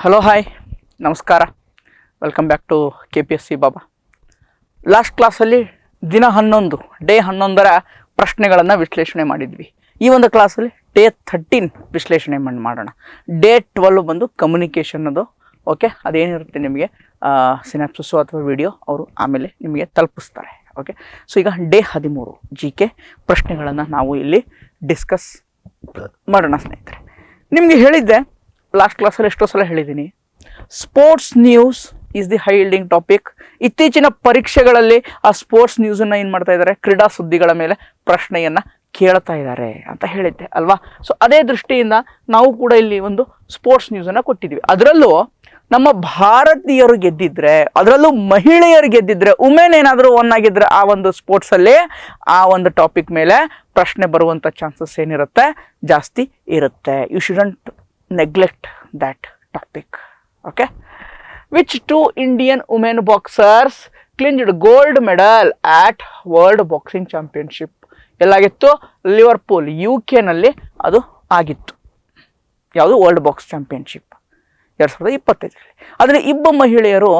Hello hi ನಮಸ್ಕಾರ, welcome back to KPSC Baba. Last ಕ್ಲಾಸಲ್ಲಿ ದಿನ 11 ಡೇ 11ರ ಪ್ರಶ್ನೆಗಳನ್ನು ವಿಶ್ಲೇಷಣೆ ಮಾಡಿದ್ವಿ. ಈ ಒಂದು ಕ್ಲಾಸಲ್ಲಿ ಡೇ 13 ವಿಶ್ಲೇಷಣೆ ಮಾಡೋಣ. ಡೇ 12 ಬಂದು ಕಮ್ಯುನಿಕೇಷನ್ನದು. ಓಕೆ, ಅದೇನಿರುತ್ತೆ ನಿಮಗೆ ಸಿನಾಪ್ಸಿಸು ಅಥವಾ ವಿಡಿಯೋ ಅವರು ಆಮೇಲೆ ನಿಮಗೆ ತಲುಪಿಸ್ತಾರೆ. ಓಕೆ, ಸೊ ಈಗ ಡೇ 13 GK ಪ್ರಶ್ನೆಗಳನ್ನು ನಾವು ಇಲ್ಲಿ ಡಿಸ್ಕಸ್ ಮಾಡೋಣ ಸ್ನೇಹಿತರೆ. ನಿಮಗೆ ಹೇಳಿದ್ದೆ ಲಾಸ್ಟ್ ಕ್ಲಾಸಲ್ಲಿ ಎಷ್ಟೋ ಸಲ ಹೇಳಿದ್ದೀನಿ, sports news is the high ಯೀಲ್ಡಿಂಗ್ topic. ಇತ್ತೀಚಿನ ಪರೀಕ್ಷೆಗಳಲ್ಲಿ ಆ ಸ್ಪೋರ್ಟ್ಸ್ ನ್ಯೂಸನ್ನು ಏನು ಮಾಡ್ತಾ ಇದ್ದಾರೆ, ಕ್ರೀಡಾ ಸುದ್ದಿಗಳ ಮೇಲೆ ಪ್ರಶ್ನೆಯನ್ನು ಕೇಳ್ತಾ ಇದ್ದಾರೆ ಅಂತ ಹೇಳಿದ್ದೆ ಅಲ್ವಾ. ಸೊ ಅದೇ ದೃಷ್ಟಿಯಿಂದ ನಾವು ಕೂಡ ಇಲ್ಲಿ ಒಂದು ಸ್ಪೋರ್ಟ್ಸ್ ನ್ಯೂಸನ್ನು ಕೊಟ್ಟಿದ್ವಿ. ಅದರಲ್ಲೂ ನಮ್ಮ ಭಾರತೀಯರು ಗೆದ್ದಿದ್ರೆ, ಅದರಲ್ಲೂ ಮಹಿಳೆಯರು ಗೆದ್ದಿದ್ರೆ, ವುಮೆನ್ ಏನಾದರೂ ಒನ್ ಆಗಿದ್ರೆ ಆ ಒಂದು ಸ್ಪೋರ್ಟ್ಸಲ್ಲಿ ಆ ಒಂದು ಟಾಪಿಕ್ ಮೇಲೆ ಪ್ರಶ್ನೆ ಬರುವಂಥ ಚಾನ್ಸಸ್ ಏನಿರುತ್ತೆ, ಜಾಸ್ತಿ ಇರುತ್ತೆ. You shouldn't neglect that topic. Okay, which two Indian women boxers clinched gold medal at World Boxing Championship? ಎಲ್ಲಾಗಿತ್ತು? ಲಿವರ್ಪೂಲ್, UK ನಲ್ಲಿ ಅದು ಆಗಿತ್ತು. ಯಾವುದು? ವರ್ಲ್ಡ್ ಬಾಕ್ಸ್ ಚಾಂಪಿಯನ್ಶಿಪ್ 2025ರಲ್ಲಿ. ಆದರೆ ಇಬ್ಬರು ಮಹಿಳೆಯರು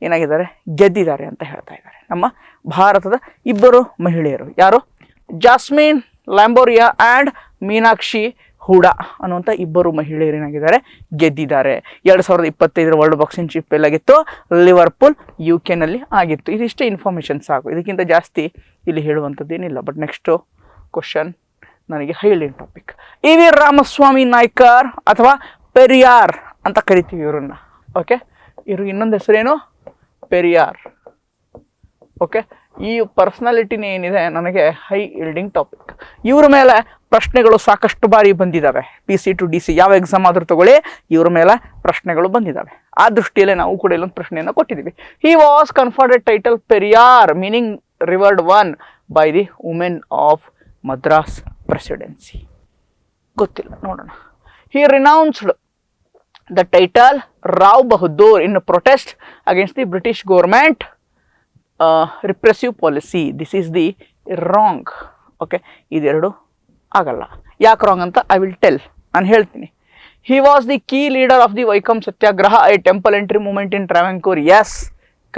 ಏನಾಗಿದ್ದಾರೆ, ಗೆದ್ದಿದ್ದಾರೆ ಅಂತ ಹೇಳ್ತಾ ಇದ್ದಾರೆ. ನಮ್ಮ ಭಾರತದ ಇಬ್ಬರು ಮಹಿಳೆಯರು ಯಾರು? ಜಾಸ್ಮಿನ್ ಲ್ಯಾಂಬೋರಿಯಾ ಆ್ಯಂಡ್ ಮೀನಾಕ್ಷಿ ಹೂಡಾ ಅನ್ನುವಂಥ ಇಬ್ಬರು ಮಹಿಳೆಯರು ಏನಾಗಿದ್ದಾರೆ, ಗೆದ್ದಿದ್ದಾರೆ. 2025ರ ವರ್ಲ್ಡ್ ಬಾಕ್ಸಿಂಗ್ ಚಾಂಪಿಯನ್ಶಿಪ್ ಎಲ್ಲಾಗಿತ್ತು? ಲಿವರ್ಪೂಲ್, UK ನಲ್ಲಿ ಆಗಿತ್ತು. ಇದಿಷ್ಟೇ ಇನ್ಫಾರ್ಮೇಷನ್ ಸಾಕು, ಇದಕ್ಕಿಂತ ಜಾಸ್ತಿ ಇಲ್ಲಿ ಹೇಳುವಂಥದ್ದೇನಿಲ್ಲ. ಬಟ್ ನೆಕ್ಸ್ಟು ಕ್ವಶನ್ ನನಗೆ highlight topic. EV Ramaswamy Naicker ಅಥವಾ ಪೆರಿಯಾರ್ ಅಂತ ಕರಿತೀವಿ ಇವರನ್ನ. ಓಕೆ, ಇವರು ಇನ್ನೊಂದು ಹೆಸರೇನು? ಪೆರಿಯಾರ್. ಓಕೆ, ಈ ಪರ್ಸನಾಲಿಟಿನೇ ಏನಿದೆ ನನಗೆ ಹೈ ಯೀಲ್ಡಿಂಗ್ ಟಾಪಿಕ್. ಇವ್ರ ಮೇಲೆ ಪ್ರಶ್ನೆಗಳು ಸಾಕಷ್ಟು ಬಾರಿ ಬಂದಿದ್ದಾವೆ. PC to DC ಯಾವ ಎಕ್ಸಾಮ್ ಆದರೂ ತಗೊಳ್ಳಿ, ಇವ್ರ ಮೇಲೆ ಪ್ರಶ್ನೆಗಳು ಬಂದಿದ್ದಾವೆ. ಆ ದೃಷ್ಟಿಯಲ್ಲೇ ನಾವು ಕೂಡ ಇಲ್ಲೊಂದು ಪ್ರಶ್ನೆಯನ್ನು ಕೊಟ್ಟಿದ್ದೀವಿ. He was conferred title Periyar meaning revered one by the women of Madras presidency. ಗೊತ್ತಿಲ್ಲ, ನೋಡೋಣ. He renounced the title Rao Bahadur in protest against the British government repressive policy. This is the wrong. Okay, ಇದೆರಡು ಆಗಲ್ಲ. ಯಾಕೆ ರಾಂಗ್ ಅಂತ ಐ ವಿಲ್ ಟೆಲ್, ನಾನು ಹೇಳ್ತೀನಿ. He was the key leader of the Vaikom Satyagraha, a temple entry movement in Travancore. Yes,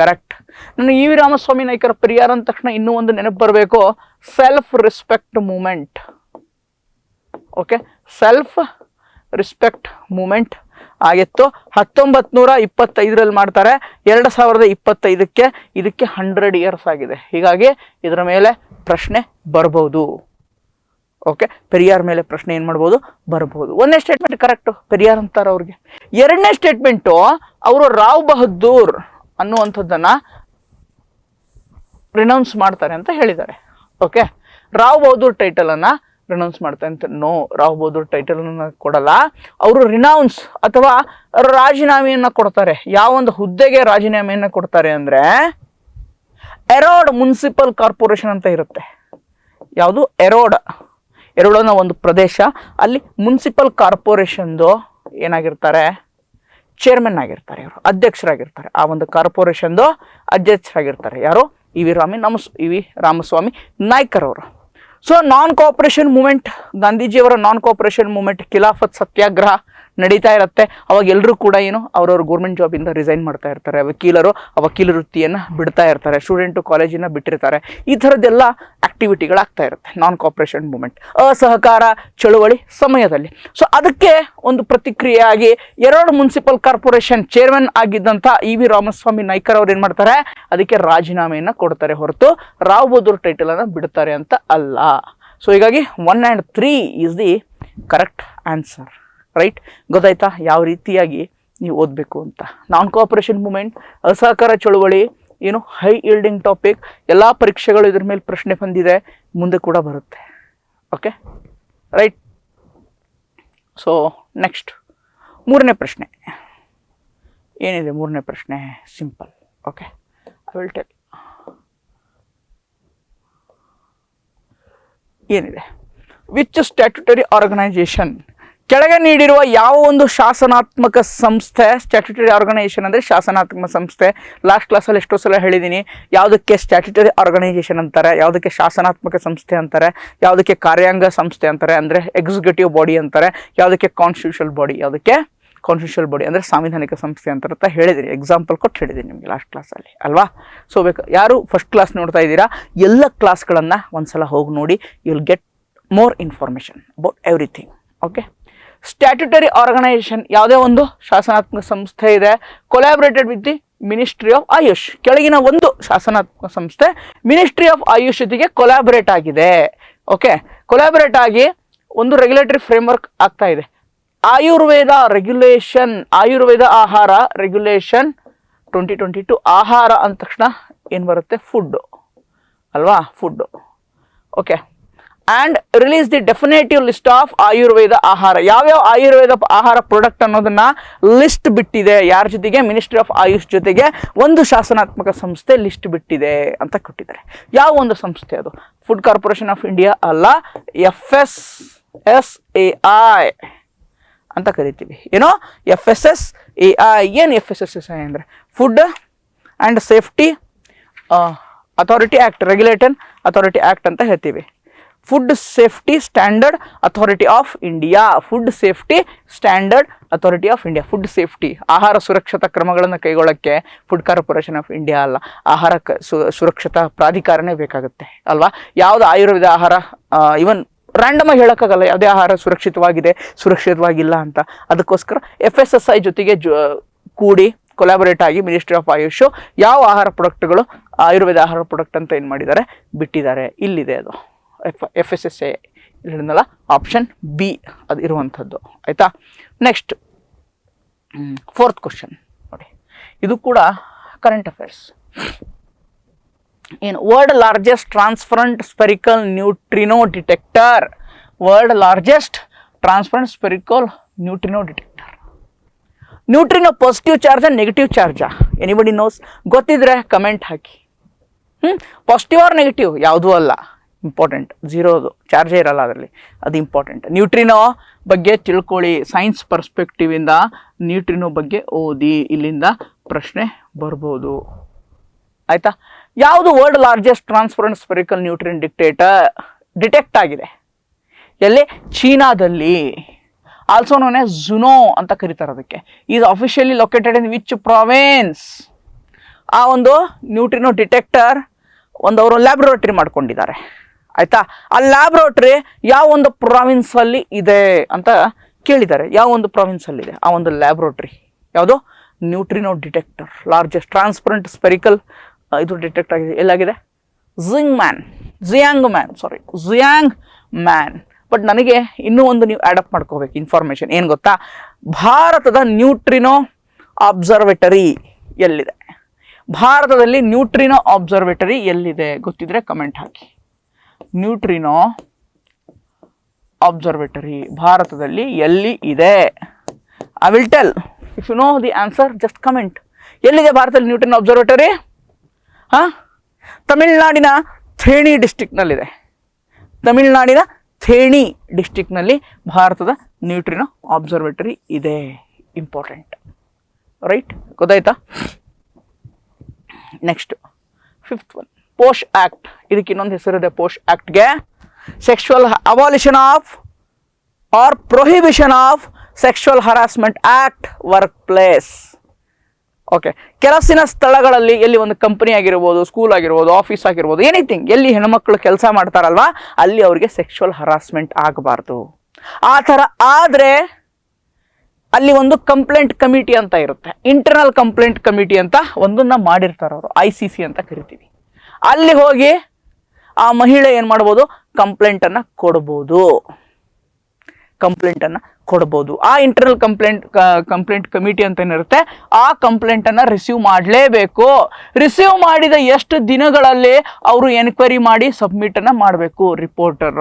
correct. ನನಗೆ EV Ramaswamy Naicker Periyar ಅಂದ ತಕ್ಷಣ ಇನ್ನೂ ಒಂದು ನೆನಪು ಬರಬೇಕು, self respect movement. Okay, self respect movement ಆಗಿತ್ತು. 1925ರಲ್ಲಿ ಮಾಡ್ತಾರೆ. 2025ಕ್ಕೆ ಇದಕ್ಕೆ 100 ಇಯರ್ಸ್ ಆಗಿದೆ. ಹೀಗಾಗಿ ಇದರ ಮೇಲೆ ಪ್ರಶ್ನೆ ಬರ್ಬೋದು. ಓಕೆ, ಪೆರಿಯಾರ್ ಮೇಲೆ ಪ್ರಶ್ನೆ ಏನು ಮಾಡ್ಬೋದು, ಬರ್ಬೋದು. ಒಂದನೇ ಸ್ಟೇಟ್ಮೆಂಟ್ ಕರೆಕ್ಟು, ಪೆರಿಯಾರ್ ಅಂತಾರೆ ಅವ್ರಿಗೆ. ಎರಡನೇ ಸ್ಟೇಟ್ಮೆಂಟು, ಅವರು ರಾವ್ ಬಹದ್ದೂರ್ ಅನ್ನುವಂಥದ್ದನ್ನು ರಿನೌನ್ಸ್ ಮಾಡ್ತಾರೆ ಅಂತ ಹೇಳಿದ್ದಾರೆ. ಓಕೆ, ರಾವ್ ಬಹದ್ದೂರ್ ಟೈಟಲನ್ನು ರಿನೌನ್ಸ್ ಮಾಡ್ತಾರೆ ಅಂತ. ನೋ, ರಾವ್ ಬಹದ್ದೂರ್ ಟೈಟಲನ್ನು ಕೊಡಲ್ಲ. ಅವರು ರಿನೌನ್ಸ್ ಅಥವಾ ರಾಜೀನಾಮೆಯನ್ನು ಕೊಡ್ತಾರೆ. ಯಾವೊಂದು ಹುದ್ದೆಗೆ ರಾಜೀನಾಮೆಯನ್ನು ಕೊಡ್ತಾರೆ ಅಂದರೆ, ಎರೋಡ್ ಮುನ್ಸಿಪಲ್ ಕಾರ್ಪೊರೇಷನ್ ಅಂತ ಇರುತ್ತೆ. ಯಾವುದು? ಎರೋಡ್ ಅನ್ನೋ ಒಂದು ಪ್ರದೇಶ, ಅಲ್ಲಿ ಮುನ್ಸಿಪಲ್ ಕಾರ್ಪೊರೇಷನ್ದು ಏನಾಗಿರ್ತಾರೆ, ಚೇರ್ಮನ್ ಆಗಿರ್ತಾರೆ. ಇವರು ಅಧ್ಯಕ್ಷರಾಗಿರ್ತಾರೆ. ಆ ಒಂದು ಕಾರ್ಪೊರೇಷನ್ದು ಅಧ್ಯಕ್ಷರಾಗಿರ್ತಾರೆ. ಯಾರು? EV ರಾಮಸ್ವಾಮಿ ನಾಯ್ಕರ್ ಅವರು. ಸೊ ನಾನ್ ಕೋಆಪರೇಷನ್ ಮೂಮೆಂಟ್, ಗಾಂಧೀಜಿಯವರ ನಾನ್ ಕೋಆಪರೇಷನ್ ಮೂಮೆಂಟ್, ಖಿಲಾಫತ್ ಸತ್ಯಾಗ್ರಹ ನಡೀತಾ ಇರುತ್ತೆ. ಅವಾಗ ಎಲ್ಲರೂ ಕೂಡ ಏನು, ಅವ್ರವ್ರ ಗೌರ್ಮೆಂಟ್ ಜಾಬಿಂದ ರಿಸೈನ್ ಮಾಡ್ತಾ ಇರ್ತಾರೆ. ವಕೀಲರು ವಕೀಲ ವೃತ್ತಿಯನ್ನು ಬಿಡ್ತಾ ಇರ್ತಾರೆ. ಸ್ಟೂಡೆಂಟು ಕಾಲೇಜಿನ ಬಿಟ್ಟಿರ್ತಾರೆ. ಈ ಥರದ್ದೆಲ್ಲ ಆಕ್ಟಿವಿಟಿಗಳಾಗ್ತಾ ಇರುತ್ತೆ ನಾನ್ ಕೋಆಪರೇಷನ್ ಮೂಮೆಂಟ್, ಅಸಹಕಾರ ಚಳುವಳಿ ಸಮಯದಲ್ಲಿ. ಸೊ ಅದಕ್ಕೆ ಒಂದು ಪ್ರತಿಕ್ರಿಯೆಯಾಗಿ ಎರಡು ಮುನ್ಸಿಪಲ್ ಕಾರ್ಪೊರೇಷನ್ ಚೇರ್ಮನ್ ಆಗಿದ್ದಂಥ EV ರಾಮಸ್ವಾಮಿ ನಾಯ್ಕರ್ ಅವ್ರು ಏನು ಮಾಡ್ತಾರೆ, ಅದಕ್ಕೆ ರಾಜೀನಾಮೆಯನ್ನು ಕೊಡ್ತಾರೆ ಹೊರತು ರಾವ್ ಬಹದ್ದೂರ್ ಟೈಟಲನ್ನು ಬಿಡ್ತಾರೆ ಅಂತ ಅಲ್ಲ. ಸೊ ಹೀಗಾಗಿ 1 and 3 is the correct answer. Right, ಗೊತ್ತಾಯ್ತಾ ಯಾವ ರೀತಿಯಾಗಿ ನೀವು ಓದಬೇಕು ಅಂತ. ನಾನ್ ಕೋಆಪರೇಷನ್ ಮೂಮೆಂಟ್, ಅಸಹಕಾರ ಚಳುವಳಿ ಏನು ಹೈ ಯೀಲ್ಡಿಂಗ್ ಟಾಪಿಕ್. ಎಲ್ಲ ಪರೀಕ್ಷೆಗಳು ಇದ್ರ ಮೇಲೆ ಪ್ರಶ್ನೆ ಬಂದಿದೆ, ಮುಂದೆ ಕೂಡ ಬರುತ್ತೆ. Okay, right. ಸೊ ನೆಕ್ಸ್ಟ್ ಮೂರನೇ ಪ್ರಶ್ನೆ ಏನಿದೆ? ಮೂರನೇ ಪ್ರಶ್ನೆ simple. Okay, I will tell ಏನಿದೆ. ವಿಚ್ ಸ್ಟ್ಯಾಟ್ಯುಟರಿ ಆರ್ಗನೈಸೇಷನ್, ಕೆಳಗೆ ನೀಡಿರುವ ಯಾವ ಒಂದು ಶಾಸನಾತ್ಮಕ ಸಂಸ್ಥೆ, ಸ್ಟ್ಯಾಟ್ಯುಟರಿ ಆರ್ಗನೈಸೇಷನ್ ಅಂದರೆ ಶಾಸನಾತ್ಮಕ ಸಂಸ್ಥೆ. ಲಾಸ್ಟ್ ಕ್ಲಾಸಲ್ಲಿ ಎಷ್ಟೋ ಸಲ ಹೇಳಿದ್ದೀನಿ, ಯಾವುದಕ್ಕೆ ಸ್ಟ್ಯಾಟ್ಯುಟರಿ ಆರ್ಗನೈಸೇಷನ್ ಅಂತಾರೆ, ಯಾವುದಕ್ಕೆ ಶಾಸನಾತ್ಮಕ ಸಂಸ್ಥೆ ಅಂತಾರೆ, ಯಾವುದಕ್ಕೆ ಕಾರ್ಯಾಂಗ ಸಂಸ್ಥೆ ಅಂತಾರೆ ಅಂದರೆ ಎಕ್ಸಿಕ್ಯೂಟಿವ್ ಬಾಡಿ ಅಂತಾರೆ, ಯಾವುದಕ್ಕೆ ಕಾನ್ಸ್ಟಿಟ್ಯೂಷನಲ್ ಬಾಡಿ, ಯಾವುದಕ್ಕೆ ಕಾನ್ಸ್ಟಿಟ್ಯೂಷನಲ್ ಬಾಡಿ ಅಂದರೆ ಸಾಂವಿಧಾನಿಕ ಸಂಸ್ಥೆ ಅಂತ ಹೇಳಿದ್ದೀನಿ, ಎಕ್ಸಾಂಪಲ್ ಕೊಟ್ಟು ಹೇಳಿದ್ದೀನಿ ನಿಮಗೆ ಲಾಸ್ಟ್ ಕ್ಲಾಸಲ್ಲಿ ಅಲ್ವಾ. ಸೊ ಯಾರು ಫಸ್ಟ್ ಕ್ಲಾಸ್ ನೋಡ್ತಾ ಇದ್ದೀರಾ ಎಲ್ಲ ಕ್ಲಾಸ್ಗಳನ್ನು ಒಂದ್ಸಲ ಹೋಗಿ ನೋಡಿ, you will get more information about everything. Okay, statutory organisation ಯಾವುದೇ ಒಂದು ಶಾಸನಾತ್ಮಕ ಸಂಸ್ಥೆ ಇದೆ, collaborated with the ministry of Ayush. ಕೆಳಗಿನ ಒಂದು ಶಾಸನಾತ್ಮಕ ಸಂಸ್ಥೆ ಮಿನಿಸ್ಟ್ರಿ ಆಫ್ ಆಯುಷ್ ಜೊತೆಗೆ ಕೊಲಾಬರೇಟ್ ಆಗಿದೆ. ಓಕೆ, ಕೊಲಾಬರೇಟ್ ಆಗಿ ಒಂದು ರೆಗ್ಯುಲೇಟರಿ ಫ್ರೇಮ್ವರ್ಕ್ ಆಗ್ತಾ ಇದೆ. ಆಯುರ್ವೇದ ರೆಗ್ಯುಲೇಷನ್, ಆಯುರ್ವೇದ ಆಹಾರ ರೆಗ್ಯುಲೇಷನ್ 2022. ಆಹಾರ ಅಂದ ತಕ್ಷಣ ಏನು ಬರುತ್ತೆ? ಫುಡ್ಡು ಅಲ್ವಾ, food. Okay, and release the definitive list of Ayurveda Ahara. ಯಾವ್ಯಾವ ಆಯುರ್ವೇದ ಆಹಾರ ಪ್ರಾಡಕ್ಟ್ ಅನ್ನೋದನ್ನ ಲಿಸ್ಟ್ ಬಿಟ್ಟಿದೆ. ಯಾರ ಜೊತೆಗೆ? ಮಿನಿಸ್ಟ್ರಿ ಆಫ್ ಆಯುಷ್ ಜೊತೆಗೆ ಒಂದು ಶಾಸನಾತ್ಮಕ ಸಂಸ್ಥೆ ಲಿಸ್ಟ್ ಬಿಟ್ಟಿದೆ ಅಂತ ಕೊಟ್ಟಿದ್ದಾರೆ. ಯಾವ ಒಂದು ಸಂಸ್ಥೆ ಅದು? ಫುಡ್ ಕಾರ್ಪೊರೇಷನ್ ಆಫ್ ಇಂಡಿಯಾ ಅಲ್ಲ, FSSAI ಅಂತ ಕರಿತೀವಿ. ಏನೋ FSSAI. ಏನು FSSAI ಅಂದರೆ? Food and safety authority act, regulator authority act ಅಂತ ಹೇಳ್ತೀವಿ. Food safety standard authority of India, food safety standard authority of India. Food safety, ಆಹಾರ ಸುರಕ್ಷತಾ ಕ್ರಮಗಳನ್ನು ಕೈಗೊಳ್ಳೋಕ್ಕೆ ಫುಡ್ ಕಾರ್ಪೊರೇಷನ್ ಆಫ್ ಇಂಡಿಯಾ ಅಲ್ಲ, ಆಹಾರ ಸುರಕ್ಷತಾ ಪ್ರಾಧಿಕಾರನೇ ಬೇಕಾಗುತ್ತೆ ಅಲ್ವಾ. ಯಾವುದು ಆಯುರ್ವೇದ ಆಹಾರ, ಇವನ್ ರ್ಯಾಂಡಮ್ ಆಗಿ ಹೇಳೋಕ್ಕಾಗಲ್ಲ ಯಾವುದೇ ಆಹಾರ ಸುರಕ್ಷಿತವಾಗಿಲ್ಲ ಅಂತ. ಅದಕ್ಕೋಸ್ಕರ FSSAI ಜೊತೆಗೆ ಕೂಡಿ ಕೊಲಾಬರೇಟ್ ಆಗಿ ಮಿನಿಸ್ಟ್ರಿ ಆಫ್ ಆಯುಷ್ ಯಾವ ಆಹಾರ ಪ್ರಾಡಕ್ಟ್ಗಳು ಆಯುರ್ವೇದ ಆಹಾರ ಪ್ರಾಡಕ್ಟ್ ಅಂತ ಏನು ಮಾಡಿದ್ದಾರೆ, ಬಿಟ್ಟಿದ್ದಾರೆ. ಇಲ್ಲಿದೆ ಅದು FSSAI. ಹೇಳಿದ್ನಲ್ಲ, ಆಪ್ಷನ್ ಬಿ ಅದು ಇರುವಂಥದ್ದು. ಆಯಿತಾ. ನೆಕ್ಸ್ಟ್ 4th ಕ್ವಶನ್ ನೋಡಿ, ಇದು ಕೂಡ ಕರೆಂಟ್ ಅಫೇರ್ಸ್. ಏನು? World largest transparent spherical neutrino detector. World largest transparent spherical neutrino detector. Neutrino positive ಚಾರ್ಜಾ ನೆಗೆಟಿವ್ ಚಾರ್ಜಾ? Anybody knows? ಗೊತ್ತಿದ್ರೆ ಕಮೆಂಟ್ ಹಾಕಿ. ಪಾಸಿಟಿವ್ ಆರ್ ನೆಗೆಟಿವ್ ಯಾವುದೂ ಅಲ್ಲ, ಇಂಪಾರ್ಟೆಂಟ್. ಝೀರೋದು ಚಾರ್ಜೇ ಇರಲ್ಲ ಅದರಲ್ಲಿ, ಅದು ಇಂಪಾರ್ಟೆಂಟ್. ನ್ಯೂಟ್ರಿನೋ ಬಗ್ಗೆ ತಿಳ್ಕೊಳ್ಳಿ, ಸೈನ್ಸ್ ಪರ್ಸ್ಪೆಕ್ಟಿವಿಂದ ನ್ಯೂಟ್ರಿನೋ ಬಗ್ಗೆ ಓದಿ, ಇಲ್ಲಿಂದ ಪ್ರಶ್ನೆ ಬರ್ಬೋದು. ಆಯಿತಾ. ಯಾವುದು world largest transparent spherical Nutrine detect ಆಗಿದೆ? ಎಲ್ಲಿ? ಚೀನಾದಲ್ಲಿ. ಆಲ್ಸೋ ನೋನ್ ಆಸ್ ಝುನೋ ಅಂತ ಕರೀತಾರೆ ಅದಕ್ಕೆ. Is officially located in which province? ಆ ಒಂದು ನ್ಯೂಟ್ರಿನೋ ಡಿಟೆಕ್ಟರ್ ಅವರು ಲ್ಯಾಬ್ರೋಟರಿ ಮಾಡ್ಕೊಂಡಿದ್ದಾರೆ. ಆಯಿತಾ. ಆ ಲ್ಯಾಬ್ರೋಟರಿ ಯಾವ ಒಂದು ಪ್ರಾವಿನ್ಸಲ್ಲಿ ಇದೆ ಅಂತ ಕೇಳಿದ್ದಾರೆ. ಯಾವ ಒಂದು ಪ್ರಾವಿನ್ಸಲ್ಲಿದೆ ಆ ಒಂದು ಲ್ಯಾಬ್ರೋಟರಿ? ಯಾವುದು? Neutrino detector largest transparent spherical ಇದು ಡಿಟೆಕ್ಟ್ ಆಗಿದೆ. ಎಲ್ಲಾಗಿದೆ? Jiang man. ಬಟ್ ನನಗೆ ಇನ್ನೂ ಒಂದು ನೀವು ಆ್ಯಡಪ್ ಮಾಡ್ಕೋಬೇಕು ಇನ್ಫಾರ್ಮೇಷನ್. ಏನು ಗೊತ್ತಾ? ಭಾರತದ ನ್ಯೂಟ್ರಿನೋ ಅಬ್ಸರ್ವೇಟರಿ ಎಲ್ಲಿದೆ? ಭಾರತದಲ್ಲಿ ನ್ಯೂಟ್ರಿನೋ ಅಬ್ಸರ್ವೇಟರಿ ಎಲ್ಲಿದೆ? ಗೊತ್ತಿದ್ರೆ ಕಮೆಂಟ್ ಹಾಕಿ. ನ್ಯೂಟ್ರಿನೋ ಅಬ್ಸರ್ವೇಟರಿ ಭಾರತದಲ್ಲಿ ಎಲ್ಲಿ ಇದೆ? I will tell. If you know the answer just comment. ಎಲ್ಲಿದೆ ಭಾರತದಲ್ಲಿ ನ್ಯೂಟ್ರಿನೋ ಅಬ್ಸರ್ವೇಟರಿ? ತಮಿಳ್ನಾಡಿನ ಥೇಣಿ ಡಿಸ್ಟಿಕ್ನಲ್ಲಿದೆ. ತಮಿಳ್ನಾಡಿನ ಥೇಣಿ ಡಿಸ್ಟಿಕ್ನಲ್ಲಿ ಭಾರತದ ನ್ಯೂಟ್ರಿನೋ ಅಬ್ಸರ್ವೇಟರಿ ಇದೆ. Important, right? ಗೊತ್ತಾಯ್ತಾ? Next 5th one, POSH act. ಇದಕ್ಕೆ ಇನ್ನೊಂದು ಹೆಸರಿದೆ ಪೋಷ್ ಆ್ಯಕ್ಟ್ಗೆ. Sexual abolition of or prohibition of sexual harassment act workplace. Okay, ಕೆಲಸಿನ ಸ್ಥಳಗಳಲ್ಲಿ, ಎಲ್ಲಿ ಒಂದು ಕಂಪನಿ ಆಗಿರ್ಬೋದು, ಸ್ಕೂಲ್ ಆಗಿರ್ಬೋದು, ಆಫೀಸ್ ಆಗಿರ್ಬೋದು, ಎನಿಥಿಂಗ್, ಎಲ್ಲಿ ಹೆಣ್ಮಕ್ಳು ಕೆಲಸ ಮಾಡ್ತಾರಲ್ವಾ ಅಲ್ಲಿ ಅವರಿಗೆ ಸೆಕ್ಷುವಲ್ ಹರಾಸ್ಮೆಂಟ್ ಆಗಬಾರ್ದು. ಆ ಥರ ಆದರೆ ಅಲ್ಲಿ ಒಂದು ಕಂಪ್ಲೇಂಟ್ ಕಮಿಟಿ ಅಂತ ಇರುತ್ತೆ, ಇಂಟರ್ನಲ್ ಕಂಪ್ಲೇಂಟ್ ಕಮಿಟಿ ಅಂತ ಒಂದನ್ನ ಮಾಡಿರ್ತಾರೆ ಅವರು, ICC ಅಂತ ಕರಿತೀವಿ. ಅಲ್ಲಿ ಹೋಗಿ ಆ ಮಹಿಳೆ ಏನು ಮಾಡ್ಬೋದು? ಕಂಪ್ಲೇಂಟನ್ನು ಕೊಡ್ಬೋದು. ಆ ಇಂಟರ್ನಲ್ ಕಂಪ್ಲೇಂಟ್ ಕಮಿಟಿ ಅಂತ ಏನಿರುತ್ತೆ ಆ ಕಂಪ್ಲೇಂಟನ್ನು ರಿಸೀವ್ ಮಾಡಲೇಬೇಕು. ರಿಸೀವ್ ಮಾಡಿದ ಎಷ್ಟು ದಿನಗಳಲ್ಲಿ ಅವರು ಎನ್ಕ್ವೈರಿ ಮಾಡಿ ಸಬ್ಮಿಟನ್ನು ಮಾಡಬೇಕು. ರಿಪೋರ್ಟರ್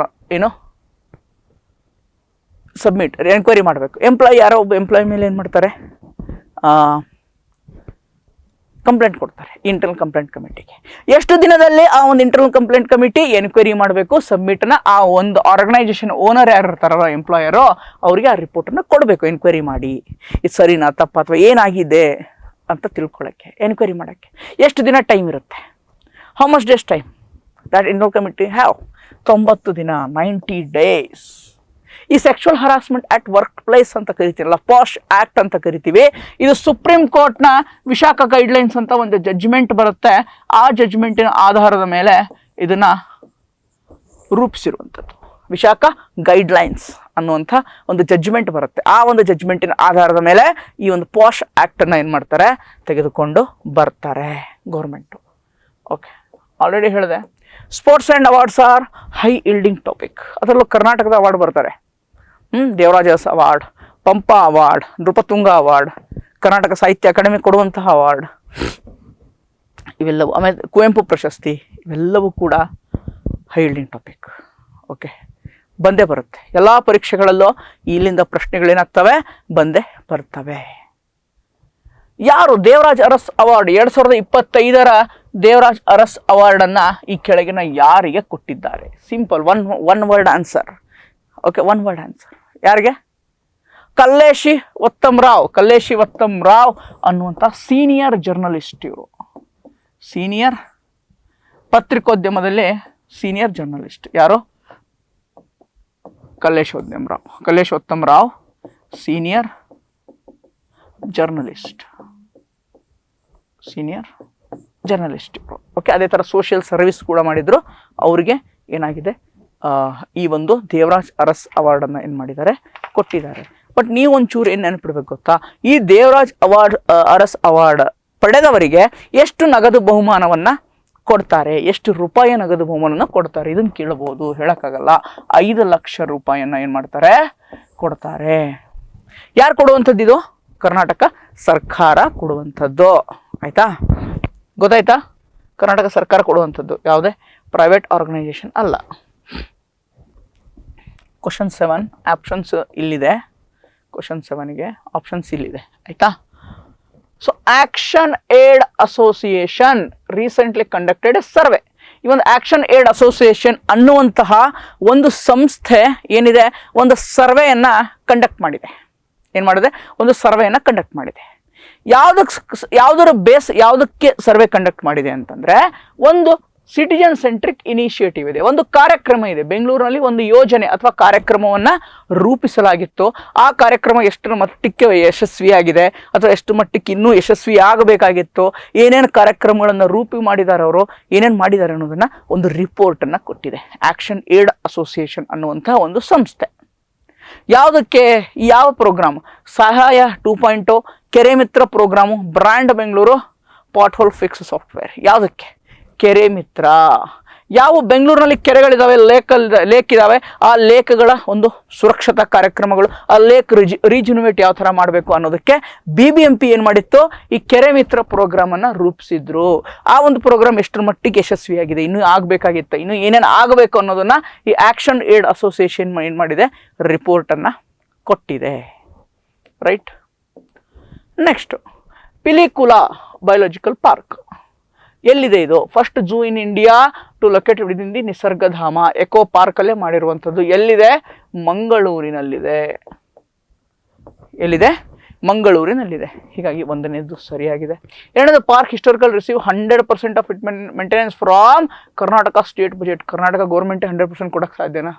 ಎನ್ಕ್ವೈರಿ ಮಾಡಬೇಕು. ಯಾರೋ ಒಬ್ಬ ಎಂಪ್ಲಾಯ್ ಮೇಲೆ ಏನು ಮಾಡ್ತಾರೆ? ಕಂಪ್ಲೇಂಟ್ ಕೊಡ್ತಾರೆ ಇಂಟರ್ನಲ್ ಕಂಪ್ಲೇಂಟ್ ಕಮಿಟಿಗೆ. ಎಷ್ಟು ದಿನದಲ್ಲಿ ಆ ಒಂದು ಇಂಟರ್ನಲ್ ಕಂಪ್ಲೇಂಟ್ ಕಮಿಟಿ ಎನ್ಕ್ವೈರಿ ಮಾಡಬೇಕು, ಸಬ್ಮಿಟನ್ನು ಆ ಒಂದು ಆರ್ಗನೈಸೇಷನ್ ಓನರ್ ಯಾರು ಇರ್ತಾರೋ ಎಂಪ್ಲಾಯರು ಅವರಿಗೆ ಆ ರಿಪೋರ್ಟನ್ನು ಕೊಡಬೇಕು. ಎನ್ಕ್ವೈರಿ ಮಾಡಿ ಇದು ಸರಿನಾ ತಪ್ಪ ಅಥವಾ ಏನಾಗಿದೆ ಅಂತ ತಿಳ್ಕೊಳ್ಳೋಕ್ಕೆ, ಎನ್ಕ್ವೈರಿ ಮಾಡೋಕ್ಕೆ ಎಷ್ಟು ದಿನ ಟೈಮ್ ಇರುತ್ತೆ? How much days time that internal committee have? 90 ದಿನ, 90 days. ಈ sexual harassment at work place ಅಂತ ಕರಿತೀರಲ್ಲ, ಪಾಶ್ ಆಕ್ಟ್ ಅಂತ ಕರಿತೀವಿ. ಇದು ಸುಪ್ರೀಂ ಕೋರ್ಟ್ನ ವಿಶಾಖ ಗೈಡ್ಲೈನ್ಸ್ ಅಂತ ಒಂದು ಜಡ್ಜ್ಮೆಂಟ್ ಬರುತ್ತೆ. ಆ ಜಡ್ಜ್ಮೆಂಟಿನ ಆಧಾರದ ಮೇಲೆ ಇದನ್ನ ರೂಪಿಸಿರುವಂಥದ್ದು. ವಿಶಾಖ ಗೈಡ್ಲೈನ್ಸ್ ಅನ್ನುವಂಥ ಒಂದು ಜಡ್ಜ್ಮೆಂಟ್ ಬರುತ್ತೆ. ಆ ಒಂದು ಜಡ್ಜ್ಮೆಂಟಿನ ಆಧಾರದ ಮೇಲೆ ಈ ಒಂದು ಪಾಶ್ ಆ್ಯಕ್ಟನ್ನು ಏನು ಮಾಡ್ತಾರೆ, ತೆಗೆದುಕೊಂಡು ಬರ್ತಾರೆ ಗೌರ್ಮೆಂಟು. ಓಕೆ, ಆಲ್ರೆಡಿ ಹೇಳಿದೆ sports and awards are high yielding topic. ಅದರಲ್ಲೂ ಕರ್ನಾಟಕದ ಅವಾರ್ಡ್ ಬರ್ತಾರೆ. ದೇವರಾಜಸ್ award, Pampa award, Nrupatunga award, Karnataka ಸಾಹಿತ್ಯ ಅಕಾಡೆಮಿ ಕೊಡುವಂತಹ ಅವಾರ್ಡ್ ಇವೆಲ್ಲವೂ, ಆಮೇಲೆ ಕುವೆಂಪು ಪ್ರಶಸ್ತಿ, ಇವೆಲ್ಲವೂ ಕೂಡ ಹೈ ಇಲ್ಡಿಂಗ್ ಟಾಪಿಕ್. ಓಕೆ, ಬಂದೇ ಬರುತ್ತೆ. ಎಲ್ಲ ಪರೀಕ್ಷೆಗಳಲ್ಲೂ ಇಲ್ಲಿಂದ ಪ್ರಶ್ನೆಗಳೇನಾಗ್ತವೆ, ಬಂದೇ ಬರ್ತವೆ. ಯಾರು ದೇವರಾಜ್ ಅರಸ್ ಅವಾರ್ಡ್ 2025ರ ದೇವರಾಜ್ ಅರಸ್ ಅವಾರ್ಡನ್ನು ಈ ಕೆಳಗಿನ ಯಾರಿಗೆ ಕೊಟ್ಟಿದ್ದಾರೆ? Simple, one word answer. Okay, one word answer. ಯಾರಿಗೆ? ಕಲ್ಲೇಶಿ ಒತ್ತಮ್ ರಾವ್ ಅನ್ನುವಂಥ ಸೀನಿಯರ್ ಜರ್ನಲಿಸ್ಟ್. ಇವರು ಸೀನಿಯರ್ ಪತ್ರಿಕೋದ್ಯಮದಲ್ಲಿ ಸೀನಿಯರ್ ಜರ್ನಲಿಸ್ಟ್. ಯಾರು? Kallesh Uttam Rao senior journalist. Okay, ಅದೇ ಥರ ಸೋಷಿಯಲ್ ಸರ್ವಿಸ್ ಕೂಡ ಮಾಡಿದ್ರು. ಅವರಿಗೆ ಏನಾಗಿದೆ, ಈ ಒಂದು ದೇವರಾಜ್ ಅರಸ್ ಅವಾರ್ಡನ್ನು ಏನು ಮಾಡಿದ್ದಾರೆ, ಕೊಟ್ಟಿದ್ದಾರೆ. ಬಟ್ ನೀವು ಒಂಚೂರು ಏನು ನೆನಪಿಡ್ಬೇಕು ಗೊತ್ತಾ, ಈ ದೇವರಾಜ್ ಅರಸ್ ಅವಾರ್ಡ್ ಪಡೆದವರಿಗೆ ಎಷ್ಟು ನಗದು ಬಹುಮಾನವನ್ನು ಕೊಡ್ತಾರೆ, ಎಷ್ಟು ರೂಪಾಯಿ ನಗದು ಬಹುಮಾನವನ್ನು ಕೊಡ್ತಾರೆ? ಇದನ್ನು ಕೇಳಬಹುದು, ಹೇಳೋಕ್ಕಾಗಲ್ಲ. 5 ಲಕ್ಷ ರೂಪಾಯಿಯನ್ನು ಏನು ಮಾಡ್ತಾರೆ, ಕೊಡ್ತಾರೆ. ಯಾರು ಕೊಡುವಂಥದ್ದು? ಇದು ಕರ್ನಾಟಕ ಸರ್ಕಾರ ಕೊಡುವಂಥದ್ದು. ಆಯಿತಾ, ಗೊತ್ತಾಯ್ತಾ? ಕರ್ನಾಟಕ ಸರ್ಕಾರ ಕೊಡುವಂಥದ್ದು, ಯಾವುದೇ ಪ್ರೈವೇಟ್ ಆರ್ಗನೈಸೇಷನ್ ಅಲ್ಲ. ಕ್ವಶನ್ 7 ಆಪ್ಷನ್ಸ್ ಇಲ್ಲಿದೆ. ಕ್ವಶನ್ 7ಗೆ ಆಪ್ಷನ್ಸ್ ಇಲ್ಲಿದೆ. ಆಯಿತಾ? So action aid association recently conducted A survey. ಈ ಒಂದು ಆಕ್ಷನ್ ಏಡ್ ಅಸೋಸಿಯೇಷನ್ ಅನ್ನುವಂತಹ ಒಂದು ಸಂಸ್ಥೆ ಏನಿದೆ, ಒಂದು ಸರ್ವೆಯನ್ನು ಕಂಡಕ್ಟ್ ಮಾಡಿದೆ. ಏನು ಮಾಡಿದೆ? ಒಂದು ಸರ್ವೆಯನ್ನು ಕಂಡಕ್ಟ್ ಮಾಡಿದೆ. ಯಾವುದಕ್ಕೆ ಸರ್ವೆ ಕಂಡಕ್ಟ್ ಮಾಡಿದೆ ಅಂತಂದರೆ, ಒಂದು ಸಿಟಿಜನ್ ಸೆಂಟ್ರಿಕ್ ಇನಿಷಿಯೇಟಿವ್ ಇದೆ, ಒಂದು ಕಾರ್ಯಕ್ರಮ ಇದೆ. ಬೆಂಗಳೂರಿನಲ್ಲಿ ಒಂದು ಯೋಜನೆ ಅಥವಾ ಕಾರ್ಯಕ್ರಮವನ್ನು ರೂಪಿಸಲಾಗಿತ್ತು. ಆ ಕಾರ್ಯಕ್ರಮ ಎಷ್ಟರ ಮಟ್ಟಕ್ಕೆ ಯಶಸ್ವಿಯಾಗಿದೆ ಅಥವಾ ಎಷ್ಟು ಮಟ್ಟಕ್ಕೆ ಇನ್ನೂ ಯಶಸ್ವಿ ಆಗಬೇಕಾಗಿತ್ತು, ಏನೇನು ಕಾರ್ಯಕ್ರಮಗಳನ್ನು ರೂಪಿ ಮಾಡಿದ್ದಾರೆ, ಅವರು ಏನೇನು ಮಾಡಿದ್ದಾರೆ ಅನ್ನೋದನ್ನು ಒಂದು ರಿಪೋರ್ಟನ್ನು ಕೊಟ್ಟಿದೆ ಆಕ್ಷನ್ ಏಡ್ ಅಸೋಸಿಯೇಷನ್ ಅನ್ನುವಂಥ ಒಂದು ಸಂಸ್ಥೆ. ಯಾವುದಕ್ಕೆ? ಯಾವ program? Sahaya 2.0, Kere Mitra programme, brand Bengaluru, pothole fix software. ಯಾವುದಕ್ಕೆ? ಕೆರೆ ಮಿತ್ರ. ಯಾವ ಬೆಂಗಳೂರಿನಲ್ಲಿ ಕೆರೆಗಳಿದ್ದಾವೆ, ಲೇಕ್ ಇದ್ದಾವೆ, ಆ ಲೇಕ್ಗಳ ಒಂದು ಸುರಕ್ಷತಾ ಕಾರ್ಯಕ್ರಮಗಳು, ಆ ಲೇಕ್ ರೀಜುನಿವೇಟ್ ಯಾವ ಥರ ಮಾಡಬೇಕು ಅನ್ನೋದಕ್ಕೆ BBMP ಏನು ಮಾಡಿತ್ತು, ಈ ಕೆರೆ ಮಿತ್ರ ಪ್ರೋಗ್ರಾಮನ್ನು ರೂಪಿಸಿದ್ರು. ಆ ಒಂದು ಪ್ರೋಗ್ರಾಮ್ ಎಷ್ಟರ ಮಟ್ಟಿಗೆ ಯಶಸ್ವಿಯಾಗಿದೆ, ಇನ್ನೂ ಆಗಬೇಕಾಗಿತ್ತು, ಇನ್ನೂ ಏನೇನು ಆಗಬೇಕು ಅನ್ನೋದನ್ನು ಈ ಆಕ್ಷನ್ ಏಡ್ ಅಸೋಸಿಯೇಷನ್ ಏನು ಮಾಡಿದೆ, ರಿಪೋರ್ಟನ್ನು ಕೊಟ್ಟಿದೆ. Right. Next, Pilikula biological park ಎಲ್ಲಿದೆ? ಇದು first zoo in India to located within the Nisargadhama eco ಪಾರ್ಕಲ್ಲೇ ಮಾಡಿರುವಂಥದ್ದು. ಎಲ್ಲಿದೆ? ಮಂಗಳೂರಿನಲ್ಲಿದೆ. ಎಲ್ಲಿದೆ? ಮಂಗಳೂರಿನಲ್ಲಿದೆ. ಹೀಗಾಗಿ ಒಂದನೇದು ಸರಿಯಾಗಿದೆ. ಎರಡನೇದು, park historical receive 100% of it maintenance from Karnataka state budget. Karnataka government 100% ಕೊಡೋಕ್ಕೆ ಸಾಧ್ಯನಾ?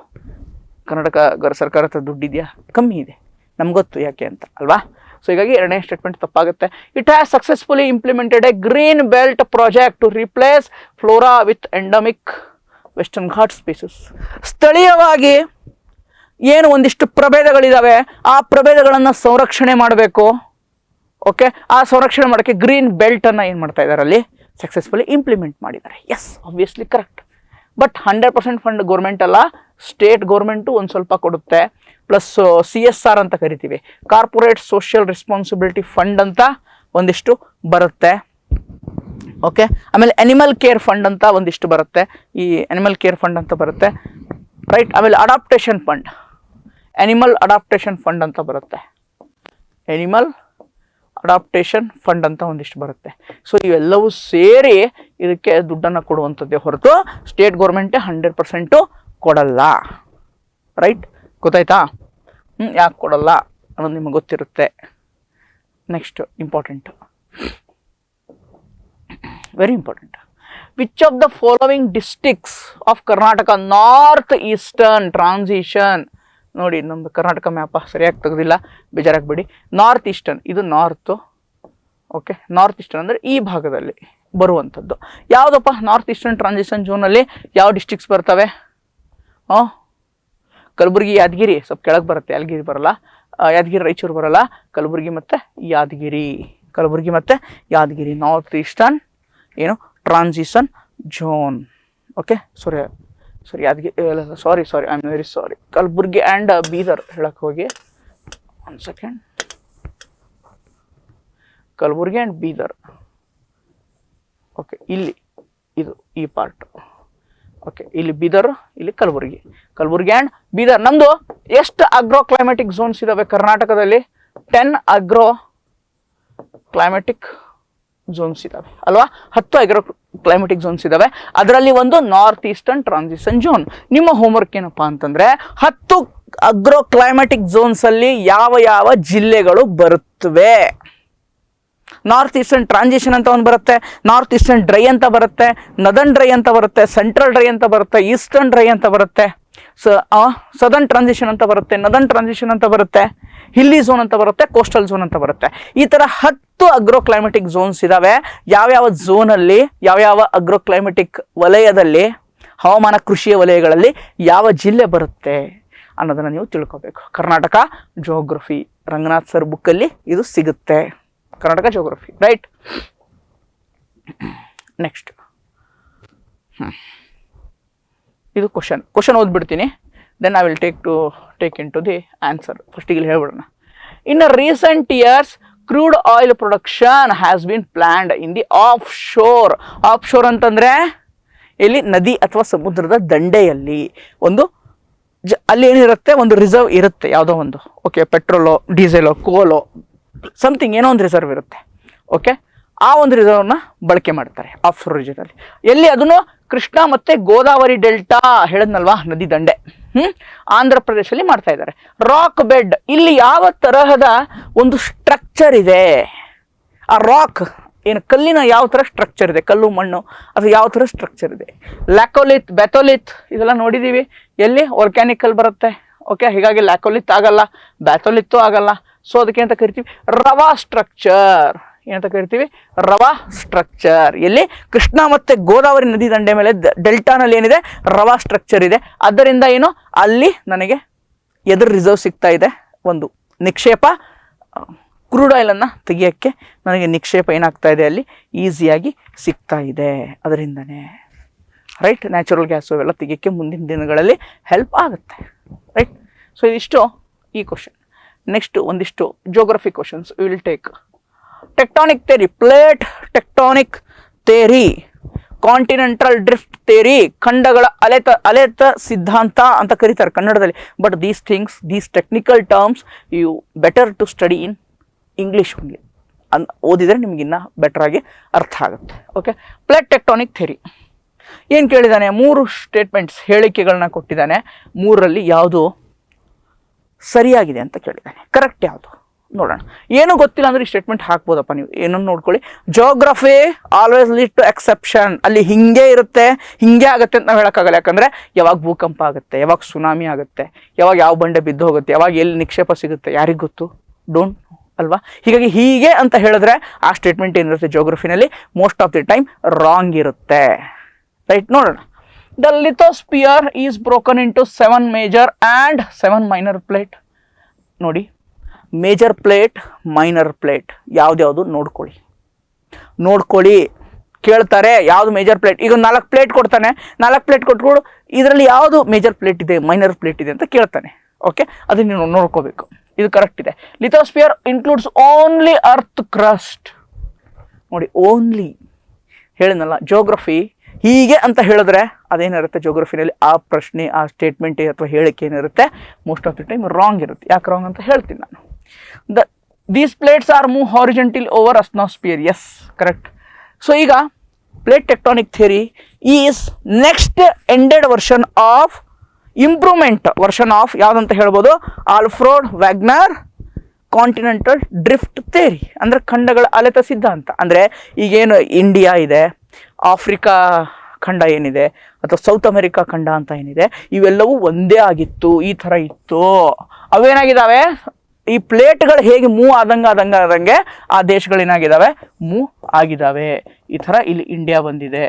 ಕರ್ನಾಟಕ ಸರ್ಕಾರ ಹತ್ರ ದುಡ್ಡಿದೆಯಾ? ಕಮ್ಮಿ ಇದೆ. ನಮ್ಗೆ ಗೊತ್ತು ಯಾಕೆ ಅಂತ ಅಲ್ವಾ? ಸೊ ಹೀಗಾಗಿ ಎರಡನೇ ಸ್ಟೇಟ್ಮೆಂಟ್ ತಪ್ಪಾಗುತ್ತೆ. It has successfully implemented a green belt project to replace flora with endemic Western Ghat species. ಸ್ಥಳೀಯವಾಗಿ ಏನು ಒಂದಿಷ್ಟು ಪ್ರಭೇದಗಳಿದ್ದಾವೆ, ಆ ಪ್ರಭೇದಗಳನ್ನು ಸಂರಕ್ಷಣೆ ಮಾಡಬೇಕು. ಓಕೆ, ಆ ಸಂರಕ್ಷಣೆ ಮಾಡೋಕ್ಕೆ ಗ್ರೀನ್ ಬೆಲ್ಟನ್ನು ಏನು ಮಾಡ್ತಾ ಇದ್ದಾರೆ, ಅಲ್ಲಿ ಸಕ್ಸಸ್ಫುಲಿ ಇಂಪ್ಲಿಮೆಂಟ್ ಮಾಡಿದ್ದಾರೆ. Yes, obviously correct. But 100% fund government ಅಲ್ಲ, ಸ್ಟೇಟ್ ಗೌರ್ಮೆಂಟು ಒಂದು ಸ್ವಲ್ಪ ಕೊಡುತ್ತೆ. ಪ್ಲಸ್ CSR ಅಂತ ಕರಿತೀವಿ, ಕಾರ್ಪೊರೇಟ್ ಸೋಷಿಯಲ್ ರೆಸ್ಪಾನ್ಸಿಬಿಲಿಟಿ ಫಂಡ್ ಅಂತ ಒಂದಿಷ್ಟು ಬರುತ್ತೆ. ಓಕೆ, ಆಮೇಲೆ ಅನಿಮಲ್ ಕೇರ್ ಫಂಡ್ ಅಂತ ಒಂದಿಷ್ಟು ಬರುತ್ತೆ. ಈ ಅನಿಮಲ್ ಕೇರ್ ಫಂಡ್ ಅಂತ ಬರುತ್ತೆ. ರೈಟ್. ಆಮೇಲೆ adaptation fund, animal adaptation fund ಅಂತ ಬರುತ್ತೆ. ಅನಿಮಲ್ ಅಡಾಪ್ಟೇಷನ್ ಫಂಡ್ ಅಂತ ಒಂದಿಷ್ಟು ಬರುತ್ತೆ. ಸೊ ಇವೆಲ್ಲವೂ ಸೇರಿ ಇದಕ್ಕೆ ದುಡ್ಡನ್ನು ಕೊಡುವಂಥದ್ದೇ ಹೊರತು ಸ್ಟೇಟ್ ಗೌರ್ಮೆಂಟೇ 100% ಕೊಡಲ್ಲ. ರೈಟ್, ಗೊತ್ತಾಯ್ತಾ? ಯಾಕೆ ಕೊಡಲ್ಲ ಅನ್ನೋದು ನಿಮಗೆ ಗೊತ್ತಿರುತ್ತೆ. Next important, very important. Which of the following districts of Karnataka north eastern transition ನೋಡಿ ನಮ್ಮದು ಕರ್ನಾಟಕ ಮ್ಯಾಪ ಸರಿಯಾಗಿ ತೆಗೆದಿಲ್ಲ, ಬೇಜಾರಾಗಬೇಡಿ. ನಾರ್ತ್ ಈಸ್ಟರ್ನ್, ಇದು ನಾರ್ತು. ಓಕೆ, ನಾರ್ತ್ ಈಸ್ಟರ್ನ್ ಅಂದರೆ ಈ ಭಾಗದಲ್ಲಿ ಬರುವಂಥದ್ದು. ಯಾವುದಪ್ಪ ನಾರ್ತ್ ಈಸ್ಟರ್ನ್ ಟ್ರಾನ್ಸಿಷನ್ ಝೋನಲ್ಲಿ ಯಾವ ಡಿಸ್ಟ್ರಿಕ್ಸ್ ಬರ್ತವೆ? ಕಲಬುರಗಿ, ಯಾದಗಿರಿ ಸ್ವಲ್ಪ ಕೆಳಗೆ ಬರುತ್ತೆ, ಯಾದಗಿರಿ ಬರಲ್ಲ, ಯಾದಗಿರಿ ರಾಯಚೂರು ಬರಲ್ಲ, ಕಲಬುರಗಿ ಮತ್ತು ಯಾದಗಿರಿ, ಕಲಬುರಗಿ ಮತ್ತು ಯಾದಗಿರಿ ನಾರ್ತ್ ಈಸ್ಟರ್ನ್ ಏನು transition zone. Okay, sorry Yadagiri, sorry I am very sorry, Kalaburagi and Bidar ಹೇಳಕ್ಕೆ ಹೋಗಿ, one second, Kalaburagi and Bidar. Okay, ಇಲ್ಲಿ ಇದು ಈ ಪಾರ್ಟ್. ಓಕೆ, ಇಲ್ಲಿ ಬೀದರ್, ಇಲ್ಲಿ ಕಲಬುರಗಿ ಆ್ಯಂಡ್ ಬೀದರ್. ನಮ್ಮದು ಎಷ್ಟು ಅಗ್ರೋ ಕ್ಲೈಮ್ಯಾಟಿಕ್ ಝೋನ್ಸ್ ಇದಾವೆ ಕರ್ನಾಟಕದಲ್ಲಿ? 10 ಅಗ್ರೋ ಕ್ಲೈಮ್ಯಾಟಿಕ್ ಝೋನ್ಸ್ ಇದಾವೆ ಅಲ್ವಾ? 10 ಅಗ್ರೋ ಕ್ಲೈಮ್ಯಾಟಿಕ್ ಝೋನ್ಸ್ ಇದಾವೆ. ಅದರಲ್ಲಿ ಒಂದು ನಾರ್ತ್ ಈಸ್ಟರ್ನ್ ಟ್ರಾನ್ಸಿಷನ್ ಝೋನ್. ನಿಮ್ಮ ಹೋಮ್ವರ್ಕ್ ಏನಪ್ಪಾ ಅಂತಂದ್ರೆ 10 ಅಗ್ರೋ ಕ್ಲೈಮ್ಯಾಟಿಕ್ ಝೋನ್ಸ್ ಅಲ್ಲಿ ಯಾವ ಯಾವ ಜಿಲ್ಲೆಗಳು ಬರುತ್ತವೆ? ನಾರ್ತ್ ಈಸ್ಟರ್ನ್ ಟ್ರಾನ್ಸಿಷನ್ ಅಂತ ಒಂದು ಬರುತ್ತೆ, ನಾರ್ತ್ ಈಸ್ಟರ್ನ್ ಡ್ರೈ ಅಂತ ಬರುತ್ತೆ, ನದರ್ನ್ ಡ್ರೈ ಅಂತ ಬರುತ್ತೆ, ಸೆಂಟ್ರಲ್ ಡ್ರೈ ಅಂತ ಬರುತ್ತೆ, ಈಸ್ಟರ್ನ್ ಡ್ರೈ ಅಂತ ಬರುತ್ತೆ, ಸದರ್ನ್ ಟ್ರಾನ್ಸಿಷನ್ ಅಂತ ಬರುತ್ತೆ, ನದರ್ನ್ ಟ್ರಾನ್ಸಿಷನ್ ಅಂತ ಬರುತ್ತೆ, ಹಿಲ್ಲಿ ಝೋನ್ ಅಂತ ಬರುತ್ತೆ, ಕೋಸ್ಟಲ್ ಝೋನ್ ಅಂತ ಬರುತ್ತೆ. ಈ ಥರ 10 ಅಗ್ರೋ ಕ್ಲೈಮ್ಯಾಟಿಕ್ ಝೋನ್ಸ್ ಇದಾವೆ. ಯಾವ್ಯಾವ ಝೋನಲ್ಲಿ, ಯಾವ್ಯಾವ ಅಗ್ರೋ ಕ್ಲೈಮ್ಯಾಟಿಕ್ ವಲಯದಲ್ಲಿ, ಹವಾಮಾನ ಕೃಷಿಯ ವಲಯಗಳಲ್ಲಿ ಯಾವ ಜಿಲ್ಲೆ ಬರುತ್ತೆ ಅನ್ನೋದನ್ನು ನೀವು ತಿಳ್ಕೋಬೇಕು. ಕರ್ನಾಟಕ ಜೋಗ್ರಫಿ, ರಂಗನಾಥ್ ಸರ್ ಬುಕ್ಕಲ್ಲಿ ಇದು ಸಿಗುತ್ತೆ, ಕರ್ನಾಟಕ ಜೋಗ್ರಫಿ, ರೈಟ್? ನೆಕ್ಸ್ಟ್ ಇದು ಕ್ವಶನ್ ಓದ್ಬಿಡ್ತೀನಿ, then I will take into the answer. ಫಸ್ಟಿಗೆ ಇಲ್ಲಿ ಹೇಳ್ಬಿಡೋಣ. In recent years crude oil production has been planned in the offshore. Offshore ಅಂತಂದರೆ ಇಲ್ಲಿ ನದಿ ಅಥವಾ ಸಮುದ್ರದ ದಂಡೆಯಲ್ಲಿ ಒಂದು ಅಲ್ಲಿ ಏನಿರುತ್ತೆ, ಒಂದು ರಿಸರ್ವ್ ಇರುತ್ತೆ, ಯಾವುದೋ ಒಂದು. ಓಕೆ, ಪೆಟ್ರೋಲೋ, ಡೀಸೆಲೋ, ಕೋಲೋ, ಸಮಥಿಂಗ್ ಏನೋ ಒಂದು ರಿಸರ್ವ್ ಇರುತ್ತೆ. ಓಕೆ, ಆ ಒಂದು ರಿಸರ್ವ್ನ ಬಳಕೆ ಮಾಡ್ತಾರೆ ಆಫ್ ಶೋರ್ ರೀಜನಲ್ಲಿ. ಎಲ್ಲಿ? ಅದನ್ನು ಕೃಷ್ಣ ಮತ್ತು ಗೋದಾವರಿ ಡೆಲ್ಟಾ ಹೇಳಿದ್ನಲ್ವಾ, ನದಿ ದಂಡೆ. ಆಂಧ್ರ ಪ್ರದೇಶದಲ್ಲಿ ಮಾಡ್ತಾ ಇದ್ದಾರೆ. ರಾಕ್ ಬೆಡ್, ಇಲ್ಲಿ ಯಾವ ತರಹದ ಒಂದು ಸ್ಟ್ರಕ್ಚರ್ ಇದೆ? ಆ ರಾಕ್ ಏನು, ಕಲ್ಲಿನ ಯಾವ ಥರ ಸ್ಟ್ರಕ್ಚರ್ ಇದೆ, ಕಲ್ಲು ಮಣ್ಣು ಅದು ಯಾವ ಥರ ಸ್ಟ್ರಕ್ಚರ್ ಇದೆ? ಲ್ಯಾಕೋಲಿತ್, ಬೆಥೋಲಿತ್ ಇದೆಲ್ಲ ನೋಡಿದ್ದೀವಿ. ಎಲ್ಲಿ? ವಾಲ್ಕ್ಯಾನಿಕಲ್ ಬರುತ್ತೆ. ಓಕೆ, ಹೀಗಾಗಿ ಲ್ಯಾಕೋಲಿತ್ ಆಗಲ್ಲ, ಬ್ಯಾಥೋಲಿತ್ತು ಆಗಲ್ಲ. ಸೊ ಅದಕ್ಕೆ ಅಂತ ಕರಿತೀವಿ ರವಾ ಸ್ಟ್ರಕ್ಚರ್. ಏನಂತ ಕರಿತೀವಿ? ರವಾ ಸ್ಟ್ರಕ್ಚರ್. ಎಲ್ಲಿ? ಕೃಷ್ಣ ಮತ್ತು ಗೋದಾವರಿ ನದಿ ದಂಡೆ ಮೇಲೆ ಡೆಲ್ಟಾನಲ್ಲಿ ಏನಿದೆ? ರವಾ ಸ್ಟ್ರಕ್ಚರ್ ಇದೆ. ಆದ್ದರಿಂದ ಏನು, ಅಲ್ಲಿ ನನಗೆ ಎದುರು ರಿಸರ್ವ್ ಸಿಗ್ತಾ ಇದೆ, ಒಂದು ನಿಕ್ಷೇಪ, ಕ್ರೂಡ್ ಆಯಿಲನ್ನು ತೆಗಿಯೋಕ್ಕೆ ನನಗೆ ನಿಕ್ಷೇಪ ಏನಾಗ್ತಾ ಇದೆ, ಅಲ್ಲಿ ಈಸಿಯಾಗಿ ಸಿಗ್ತಾ ಇದೆ. ಅದರಿಂದನೇ ರೈಟ್, ನ್ಯಾಚುರಲ್ ಗ್ಯಾಸು ಅವೆಲ್ಲ ತೆಗಿಯೋಕ್ಕೆ ಮುಂದಿನ ದಿನಗಳಲ್ಲಿ ಹೆಲ್ಪ್ ಆಗುತ್ತೆ, ರೈಟ್? ಸೊ ಇದಿಷ್ಟು ಈ ಕ್ವಶನ್. ನೆಕ್ಸ್ಟ್ ಒಂದಿಷ್ಟು geography questions will take. Tectonic theory, plate tectonic theory, continental drift theory, ಖಂಡಗಳ ಅಲೆತ ಸಿದ್ಧಾಂತ ಅಂತ ಕರೀತಾರೆ ಕನ್ನಡದಲ್ಲಿ. But these technical terms you better to study in English only. ಓದಿದರೆ ನಿಮಗಿನ್ನ ಬೆಟರ್ ಆಗಿ ಅರ್ಥ ಆಗುತ್ತೆ. ಓಕೆ, ಪ್ಲೇಟ್ ಟೆಕ್ಟಾನಿಕ್ ಥಿಯರಿ ಏನು ಕೇಳಿದ್ದಾನೆ? 3 ಸ್ಟೇಟ್ಮೆಂಟ್ಸ್, ಹೇಳಿಕೆಗಳನ್ನ ಕೊಟ್ಟಿದ್ದಾನೆ. 3ರಲ್ಲಿ ಯಾವುದು ಸರಿಯಾಗಿದೆ ಅಂತ ಕೇಳಿದ್ದಾನೆ. ಕರೆಕ್ಟ್ ಯಾವುದು ನೋಡೋಣ. ಏನೂ ಗೊತ್ತಿಲ್ಲ ಅಂದರೆ ಈ ಸ್ಟೇಟ್ಮೆಂಟ್ ಹಾಕ್ಬೋದಪ್ಪ ನೀವು, ಏನನ್ನು ನೋಡ್ಕೊಳ್ಳಿ. Geography always lead to exception. ಅಲ್ಲಿ ಹಿಂಗೆ ಇರುತ್ತೆ, ಹಿಂಗೆ ಆಗುತ್ತೆ ಅಂತ ನಾವು ಹೇಳೋಕ್ಕಾಗಲ್ಲ. ಯಾಕಂದರೆ ಯಾವಾಗ ಭೂಕಂಪ ಆಗುತ್ತೆ, ಯಾವಾಗ ಸುನಾಮಿ ಆಗುತ್ತೆ, ಯಾವಾಗ ಯಾವ ಬಂಡೆ ಬಿದ್ದು ಹೋಗುತ್ತೆ, ಯಾವಾಗ ಎಲ್ಲಿ ನಿಕ್ಷೇಪ ಸಿಗುತ್ತೆ, ಯಾರಿಗೆ ಗೊತ್ತು? ಡೋಂಟ್ ಅಲ್ವಾ? ಹೀಗಾಗಿ ಹೀಗೆ ಅಂತ ಹೇಳಿದ್ರೆ ಆ ಸ್ಟೇಟ್ಮೆಂಟ್ ಏನಿರುತ್ತೆ ಜೋಗ್ರಫಿನಲ್ಲಿ most of the time wrong ಇರುತ್ತೆ, ರೈಟ್? ನೋಡೋಣ. The lithosphere is broken into 7 major and 7 minor plate. ನೋಡಿ, ಮೇಜರ್ ಪ್ಲೇಟ್, ಮೈನರ್ ಪ್ಲೇಟ್ ಯಾವ್ದ್ಯಾವುದು ನೋಡ್ಕೊಳ್ಳಿ. ಕೇಳ್ತಾರೆ ಯಾವುದು ಮೇಜರ್ ಪ್ಲೇಟ್. ಈಗ 4 ಪ್ಲೇಟ್ ಕೊಡ್ತಾನೆ, 4 ಪ್ಲೇಟ್ ಕೊಟ್ಕೊಡು, ಇದರಲ್ಲಿ ಯಾವುದು ಮೇಜರ್ ಪ್ಲೇಟ್ ಇದೆ, ಮೈನರ್ ಪ್ಲೇಟ್ ಇದೆ ಅಂತ ಕೇಳ್ತಾನೆ. ಓಕೆ, ಅದನ್ನ ನೀವು ನೋಡ್ಕೋಬೇಕು. ಇದು ಕರೆಕ್ಟ್ ಇದೆ. Lithosphere includes only earth crust. ನೋಡಿ, ಓನ್ಲಿ ಹೇಳಿದ್ನಲ್ಲ, ಜೋಗ್ರಫಿ ಹೀಗೆ ಅಂತ ಹೇಳಿದ್ರೆ ಅದೇನಿರುತ್ತೆ ಜೋಗ್ರಫಿನಲ್ಲಿ ಆ ಪ್ರಶ್ನೆ, ಆ ಸ್ಟೇಟ್ಮೆಂಟ್ ಅಥವಾ ಹೇಳಿಕೆ ಏನಿರುತ್ತೆ most of the time wrong ಇರುತ್ತೆ. ಯಾಕೆ ರಾಂಗ್ ಅಂತ ಹೇಳ್ತೀನಿ ನಾನು. These plates are move horizontal over asthenosphere. Yes, correct. So ಈಗ plate tectonic theory is next ended version of improvement version of ಯಾವುದಂತ ಹೇಳ್ಬೋದು? Alfred Wegener continental drift theory, ಅಂದರೆ ಖಂಡಗಳ ಅಲೆತ ಸಿದ್ಧಾಂತ. ಅಂದರೆ ಈಗೇನು ಇಂಡಿಯಾ ಇದೆ, ಆಫ್ರಿಕಾ ಖಂಡ ಏನಿದೆ ಅಥವಾ ಸೌತ್ ಅಮೆರಿಕಾ ಖಂಡ ಅಂತ ಏನಿದೆ, ಇವೆಲ್ಲವೂ ಒಂದೇ ಆಗಿತ್ತು, ಈ ಥರ ಇತ್ತು. ಅವೇನಾಗಿದ್ದಾವೆ, ಈ ಪ್ಲೇಟ್ಗಳು ಹೇಗೆ ಮೂವ್ ಆದಂಗೆ ಆ ದೇಶಗಳೇನಾಗಿದ್ದಾವೆ, ಮೂವ್ ಆಗಿದ್ದಾವೆ. ಈ ಥರ ಇಲ್ಲಿ ಇಂಡಿಯಾ ಬಂದಿದೆ,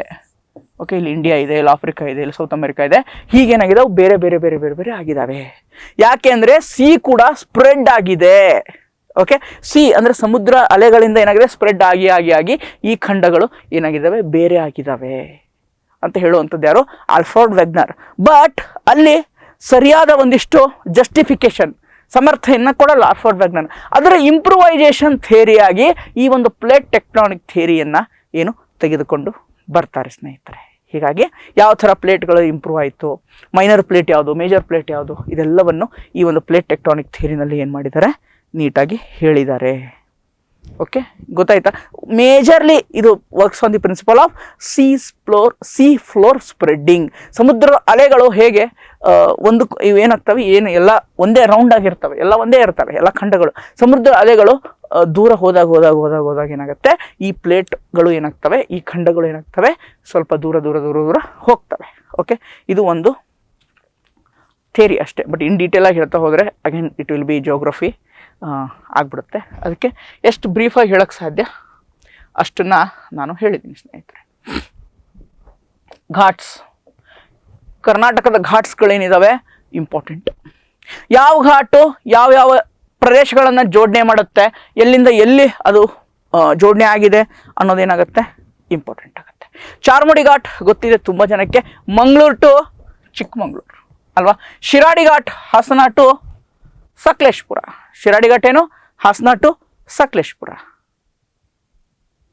ಓಕೆ, ಇಲ್ಲಿ ಇಂಡಿಯಾ ಇದೆ, ಇಲ್ಲಿ ಆಫ್ರಿಕಾ ಇದೆ, ಇಲ್ಲಿ ಸೌತ್ ಅಮೆರಿಕಾ ಇದೆ. ಹೀಗೇನಾಗಿದ್ದಾವೆ, ಬೇರೆ ಬೇರೆ ಬೇರೆ ಬೇರೆ ಬೇರೆ ಆಗಿದ್ದಾವೆ. ಯಾಕೆ ಅಂದರೆ ಸಿ ಕೂಡ ಸ್ಪ್ರೆಡ್ ಆಗಿದೆ. ಓಕೆ, ಸಿ ಅಂದರೆ ಸಮುದ್ರ ಅಲೆಗಳಿಂದ ಏನಾಗಿದೆ, ಸ್ಪ್ರೆಡ್ ಆಗಿ ಆಗಿ ಆಗಿ ಈ ಖಂಡಗಳು ಏನಾಗಿದ್ದಾವೆ, ಬೇರೆ ಆಗಿದ್ದಾವೆ ಅಂತ ಹೇಳುವಂಥದ್ದು ಯಾರು, ಆಲ್ಫ್ರೆಡ್ ವೆಗ್ನರ್. ಬಟ್ ಅಲ್ಲಿ ಸರಿಯಾದ ಒಂದಿಷ್ಟು ಜಸ್ಟಿಫಿಕೇಶನ್, ಸಮರ್ಥನೆಯನ್ನು ಕೊಡಲ್ಲ ಆಲ್ಫ್ರೆಡ್ ವೆಗ್ನರ್. ಅದರ ಇಂಪ್ರೂವೈಸೇಷನ್ ಥಿಯರಿಯಾಗಿ ಈ ಒಂದು ಪ್ಲೇಟ್ ಟೆಕ್ಟಾನಿಕ್ ಥಿಯರಿಯನ್ನು ಏನು ತೆಗೆದುಕೊಂಡು ಬರ್ತಾರೆ ಸ್ನೇಹಿತರೆ. ಹೀಗಾಗಿ ಯಾವ ಥರ ಪ್ಲೇಟ್ಗಳು ಇಂಪ್ರೂವ್ ಆಯಿತು, ಮೈನರ್ ಪ್ಲೇಟ್ ಯಾವುದು, ಮೇಜರ್ ಪ್ಲೇಟ್ ಯಾವುದು, ಇದೆಲ್ಲವನ್ನು ಈ ಒಂದು ಪ್ಲೇಟ್ ಟೆಕ್ಟಾನಿಕ್ ಥಿಯರಿನಲ್ಲಿ ಏನು ಮಾಡಿದ್ದಾರೆ, ನೀಟಾಗಿ ಹೇಳಿದ್ದಾರೆ. ಓಕೆ, ಗೊತ್ತಾಯ್ತಾ? ಮೇಜರ್ಲಿ ಇದು works on the principle of sea floor spreading. ಸಮುದ್ರ ಅಲೆಗಳು ಹೇಗೆ ಒಂದು ಇವೇನಾಗ್ತವೆ, ಏನು ಎಲ್ಲ ಒಂದೇ ರೌಂಡ್ ಆಗಿರ್ತವೆ, ಎಲ್ಲ ಒಂದೇ ಇರ್ತವೆ, ಎಲ್ಲ ಖಂಡಗಳು. ಸಮುದ್ರ ಅಲೆಗಳು ದೂರ ಹೋದಾಗ ಏನಾಗುತ್ತೆ, ಈ ಪ್ಲೇಟ್ಗಳು ಏನಾಗ್ತವೆ, ಈ ಖಂಡಗಳು ಏನಾಗ್ತವೆ, ಸ್ವಲ್ಪ ದೂರ ದೂರ ದೂರ ದೂರ ಹೋಗ್ತವೆ. ಓಕೆ, ಇದು ಒಂದು ಥಿಯರಿ ಅಷ್ಟೇ. ಬಟ್ ಇನ್ ಡೀಟೇಲ್ ಆಗಿ ಹೇಳ್ತಾ ಹೋದರೆ again it will be geography ಆಗ್ಬಿಡುತ್ತೆ. ಅದಕ್ಕೆ ಎಷ್ಟು ಬ್ರೀಫಾಗಿ ಹೇಳೋಕ್ಕೆ ಸಾಧ್ಯ ಅಷ್ಟನ್ನು ನಾನು ಹೇಳಿದ್ದೀನಿ ಸ್ನೇಹಿತರೆ. ಘಾಟ್ಸ್, ಕರ್ನಾಟಕದ ಘಾಟ್ಸ್ಗಳೇನಿದ್ದಾವೆ ಇಂಪಾರ್ಟೆಂಟ್. ಯಾವ ಘಾಟು ಯಾವ ಪ್ರದೇಶಗಳನ್ನು ಜೋಡಣೆ ಮಾಡುತ್ತೆ, ಎಲ್ಲಿಂದ ಎಲ್ಲಿ ಅದು ಜೋಡಣೆ ಆಗಿದೆ ಅನ್ನೋದೇನಾಗುತ್ತೆ, ಇಂಪಾರ್ಟೆಂಟ್ ಆಗುತ್ತೆ. ಚಾರ್ಮುಡಿ ಘಾಟ್ ಗೊತ್ತಿದೆ ತುಂಬ ಜನಕ್ಕೆ, ಮಂಗಳೂರು ಟು ಚಿಕ್ಕಮಂಗ್ಳೂರು ಅಲ್ವಾ. ಶಿರಾಡಿ ಘಾಟ್ ಹಾಸನ ಟು ಸಕಲೇಶ್ಪುರ. ಶಿರಾಡಿ ಘಾಟ್ ಏನು, ಹಾಸನ ಟು ಸಕಲೇಶ್ಪುರ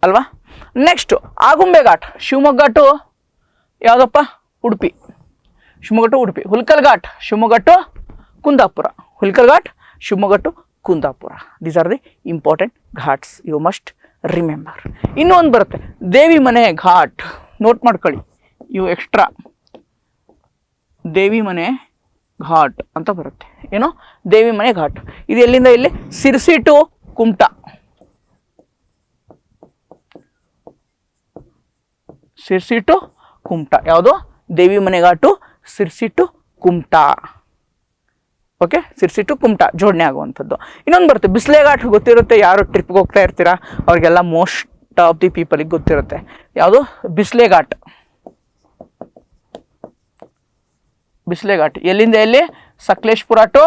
ಅಲ್ವಾ. ನೆಕ್ಸ್ಟು ಆಗುಂಬೆ ಘಾಟ್, ಶಿವಮೊಗ್ಗ ಟು ಯಾವುದಪ್ಪ, Udupi. Shivamogga to Udupi. Hulkal ghat, Shivamogga to Kundapura. Hulkal ghat, Shivamogga to Kundapura. These are the important ghats, you must remember. ಇನ್ನೂ ಒಂದು ಬರುತ್ತೆ, ದೇವಿ ಮನೆ ಘಾಟ್, ನೋಟ್ ಮಾಡ್ಕೊಳ್ಳಿ, ಇವು ಎಕ್ಸ್ಟ್ರಾ. ದೇವಿ ಮನೆ ಘಾಟ್ ಅಂತ ಬರುತ್ತೆ. ಏನು, ದೇವಿ ಮನೆ ಘಾಟ್. ಇದು ಎಲ್ಲಿಂದ ಇಲ್ಲಿ, ಸಿರ್ಸಿ ಟು ಕುಮಟಾ. ಸಿರ್ಸಿ ಟು ಕುಮಟಾ ಯಾವುದು, ದೇವಿ ಮನೆ ಘಾಟು Sirsi to Kumta. Okay, Sirsi to Kumta ಜೋಡಣೆ ಆಗುವಂಥದ್ದು. ಇನ್ನೊಂದು ಬರುತ್ತೆ ಬಿಸ್ಲೆ ಘಾಟ್, ಗೊತ್ತಿರುತ್ತೆ, ಯಾರು ಟ್ರಿಪ್ಗೆ ಹೋಗ್ತಾ ಇರ್ತೀರಾ ಅವ್ರಿಗೆಲ್ಲ ಮೋಸ್ಟ್ ಆಫ್ ದಿ ಪೀಪಲಿಗೆ ಗೊತ್ತಿರುತ್ತೆ. ಯಾವುದು, ಬಿಸ್ಲೆ ಘಾಟ್. ಬಿಸ್ಲೆ ಘಾಟ್ ಎಲ್ಲಿಂದ ಎಲ್ಲಿ, ಸಕಲೇಶ್ಪುರ ಟು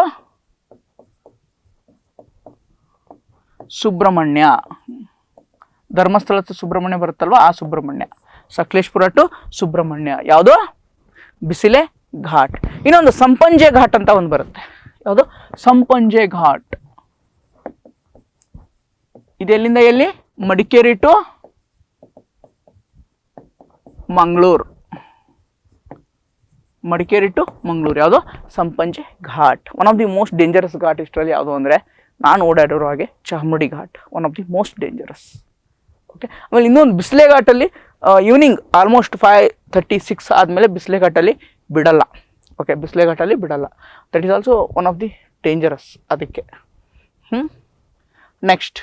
ಸುಬ್ರಹ್ಮಣ್ಯ. ಧರ್ಮಸ್ಥಳ ಸುಬ್ರಹ್ಮಣ್ಯ ಬರುತ್ತಲ್ವ, ಆ ಸುಬ್ರಹ್ಮಣ್ಯ. ಸಕಲೇಶ್ಪುರ ಟು ಸುಬ್ರಹ್ಮಣ್ಯ ಯಾವುದು, ಬಿಸಿಲೆ ಘಾಟ್. ಇನ್ನೊಂದು ಸಂಪಂಜೆ ಘಾಟ್ ಅಂತ ಒಂದು ಬರುತ್ತೆ. ಯಾವುದು, ಸಂಪಂಜೆ ಘಾಟ್. ಇದೆಲ್ಲಿಂದ ಎಲ್ಲಿ, ಮಡಿಕೇರಿ ಟು ಮಂಗಳೂರು. ಮಡಿಕೇರಿ ಟು ಮಂಗಳೂರು ಯಾವುದು, Sampaje ghat. One of the most dangerous ghat ಇಷ್ಟರಲ್ಲಿ ಯಾವುದು ಅಂದರೆ, ನಾನು ಓಡಾಡಿರೋ ಹಾಗೆ Charmadi ghat, one of the most dangerous. Okay, ಆಮೇಲೆ ಇನ್ನೊಂದು ಬಿಸ್ಲೆ ಘಾಟಲ್ಲಿ ಈವ್ನಿಂಗ್ ಆಲ್ಮೋಸ್ಟ್ 5:36 ಆದಮೇಲೆ ಬಿಸ್ಲೆ ಘಾಟಲ್ಲಿ ಬಿಡಲ್ಲ. ಓಕೆ, ಬಿಸ್ಲೆ ಘಾಟಲ್ಲಿ ಬಿಡಲ್ಲ. That is also one of the dangerous. ಅದಕ್ಕೆ ನೆಕ್ಸ್ಟ್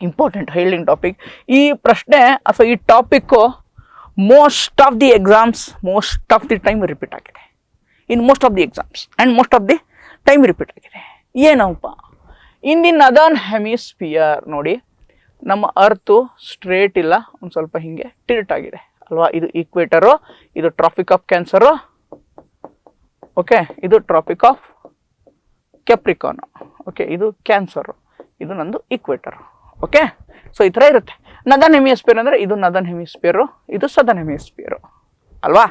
ಇಂಪಾರ್ಟೆಂಟ್ ಹೈಲಿಂಗ್ ಟಾಪಿಕ್. ಈ ಪ್ರಶ್ನೆ ಅಥವಾ ಈ ಟಾಪಿಕ್ಕು most of the exams, most of the time repeat ಆಗಿದೆ. In most of the exams and most of the time repeat ಆಗಿದೆ. ಏನಪ್ಪ, ಇನ್ the northern hemisphere ನೋಡಿ, ನಮ್ಮ ಅರ್ತು ಸ್ಟ್ರೇಟ್ ಇಲ್ಲ, ಒಂದು ಸ್ವಲ್ಪ ಹೀಗೆ ಟಿಲ್ಟ್ ಆಗಿದೆ ಅಲ್ವಾ. ಇದು ಈಕ್ವೇಟರು, ಇದು ಟ್ರಾಪಿಕ್ ಆಫ್ ಕ್ಯಾನ್ಸರು. ಓಕೆ, ಇದು ಟ್ರಾಪಿಕ್ ಆಫ್ ಕ್ಯಾಪ್ರಿಕಾನ್. ಓಕೆ, ಇದು ಕ್ಯಾನ್ಸರು, ಇದು ನಂದು ಈಕ್ವೇಟರ್. ಓಕೆ, ಸೊ ಈ ಥರ ಇರುತ್ತೆ. ನದರ್ನ್ ಹೆಮಿಸ್ಫಿಯರ್ ಅಂದರೆ ಇದು ನದರ್ನ್ ಹೆಮಿಸ್ಫಿಯರು, ಇದು ಸದರ್ನ್ ಹೆಮಿಸ್ಫಿಯರು ಅಲ್ವಾ.